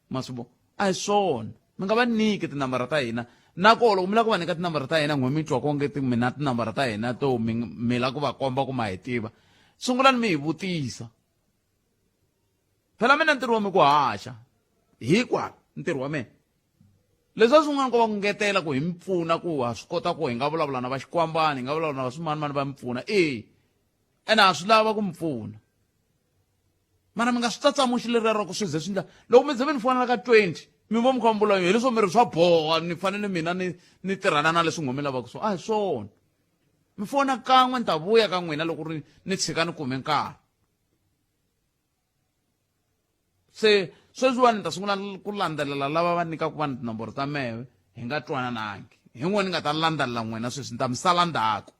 ma swi vona a hi swona mi nga va nyiki tinambara ta hina nako loko mi lava ku va nyika tinambara ta hina n'we mi twa konge mina tinambara ta hina to mi lava ku va komba ku ma hi tiva sungulani mi hi vutisa phela mina ntirho wa mi ku haxa hikwalo ntirho wa mina leswi swin'wana ko va ku ngetela ku hi mi pfuna ku ha swi kota ku hi nga vulavula na va xikwambani hi nga vulavula na va swimanimani va mi pfuna ene ha swi lava ku mi pfuna mana mi nga swi tsatsamuxile rero ku swi ze swi ndla loko mi ze mi ni fonela ka 20 mi vo mi kha mi vula hi leswo mi ri swa boha ni fanele mina ni tirhana na leswi n'we mi lavaka swona a hi swona mi fona kan'we ni ta vuya ka n'wina loko ri ni tshika ni kume nkarhi se sweswiwani ni ta sungula ku landzelela lava va nyikaka vanhu tinomboro ta mehe hi nga twananangi hi n'we ni nga ta landzelela n'wina sweswi ni ta mi sala ndzhaku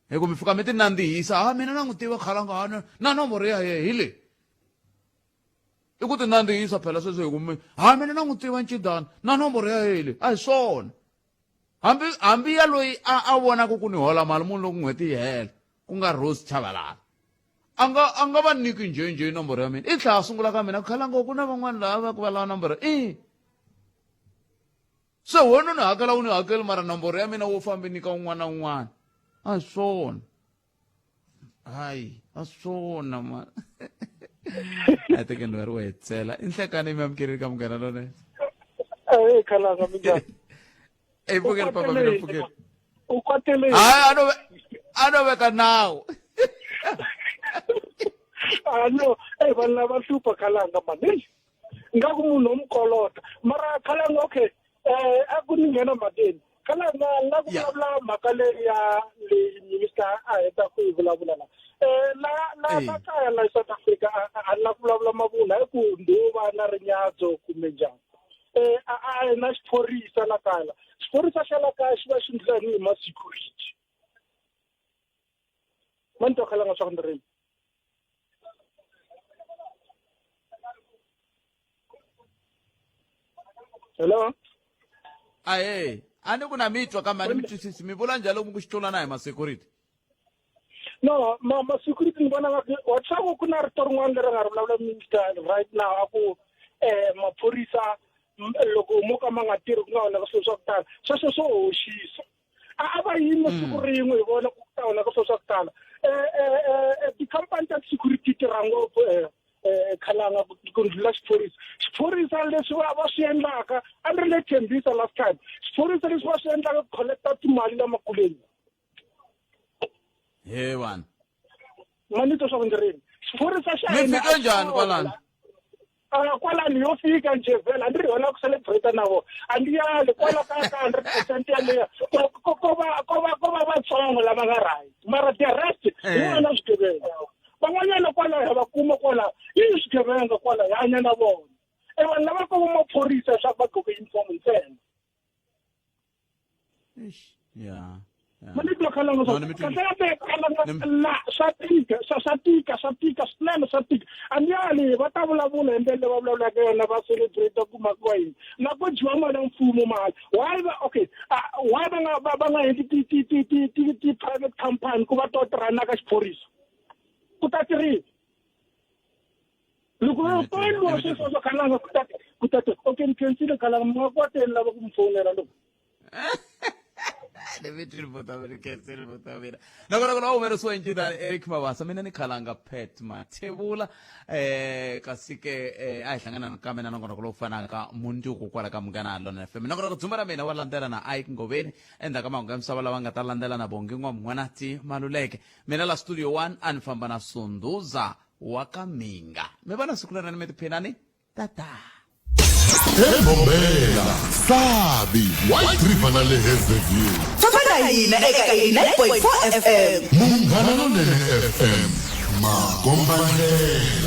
hi ku mi fika mi ti nandzihisa mina na n'wi tiva khala nga na nomboro ya yehe hi leyi i ku ti nandzihisa phela sweswi hi ku mina na n'wi tiva ncidana na nomboro ya yehe leyi a hi swona hambi ya loyi a vonaka ku ni hola mali munhu loko n'hweti yi hela ku nga Rose Chabalala a nga va niki njhenjhe nomboro ya mina i tlhela sungula ka mina khala ngo ku na van'wana lava va ku va lava nomboro se wena ni hakela wu ni hakeli mara nomboro ya mina wo fambi nyika un'wana na un'wana a hi swona hayi a swona ma a teke ni ri wo hetsela i nhlekani mi amukeri ka Munghana Lona khalanga minjhani pfukeli papa mina pfukeli u kwatele hayi a no veka nawu no vanhu lava hlupha khalanga mani nga ku munhu omkolota mara khalanga okay a ku ni nghena mateni khalanga la ku vulavula mhaka leyi minister a heta ku yi vulavula la kaya la South Africa a la ku vulavula mavunwa hi ku nduva na rinyatso kumbe njhani a na xiphorisa la kaya xiphorisa xa la kaya xi va xi ndlani hi ma-security mani to khalanga swa ku ni rini hello ani kuna mitwa kama ni mitwisisi mi vula njalo ku xitula na hi ma security no ma security ni vona wa tsako ku na rito rin'wana leri nga ri vulavula minister right now a ku maphorisa loko mo ka ma nga tirhi ku nga wona ka swilo swa ku tala sweswo swo hoxisa a va yime siku rin'we hi vona ku ta wona ka swilo swa ku tala tikhampani ta security tirha ngopfu khalanga ku ndlula xiphorisa leswi va swi endlaka a ni ri le tshembisa last time xiphorisa leswi va swi endlaka ku collecta timali lamakuleni he wana manito swa ku ndzi rini xiphorisa xa mi fika njhani kwalani kwalani yo fika nje vele a ndzi ri yona ku celebrate na vona a ndi yali kwala ka 100% yaleyo ko va vatsongo lava nga right mara the rest vona swigevenga van'wanyana kwalaho va kuma kwalaho i swigevenga kwalaho hanya na vona vanhu lava ko va maphorisa swa va qoke uniform ntsena yeah manito khalanga swa tika swinene swa tika a ni yali va ta vulavula hi ndlela va vulavulaka yona va celebrate ku makiwa yini na ku dyiwa mali ya mfumo mali why va nga endli ti private company ku va to tirhana ka xiphorisa ku ta tirhisa loko to endliwa sweswo swa khalanga ku ta okay ni khensile khalanga mi nga koteni lava ku mi fowunela loko nakona umerisiwa injina Eric Mabasa mina ni khalanga pet mathebula kasi ke a hi hlangana ka mina nakona kulo fana ka munti ku kwala ka mungana Lona FM nakona ku dzumba ra mina wa landzela na Ike Ngobeni enda ka mahungu ya misava lava nga ta landzela na bongi n'wam'wanati Maluleke mina la studio 1 a ni famba na Sunduza wa ka Minga mi vona siku leri ni mi tiphinani tata eMbombela Sabi White River na le Hazyview famba na hina eka 89.4 FM Munghana Lonene FM Magombandlela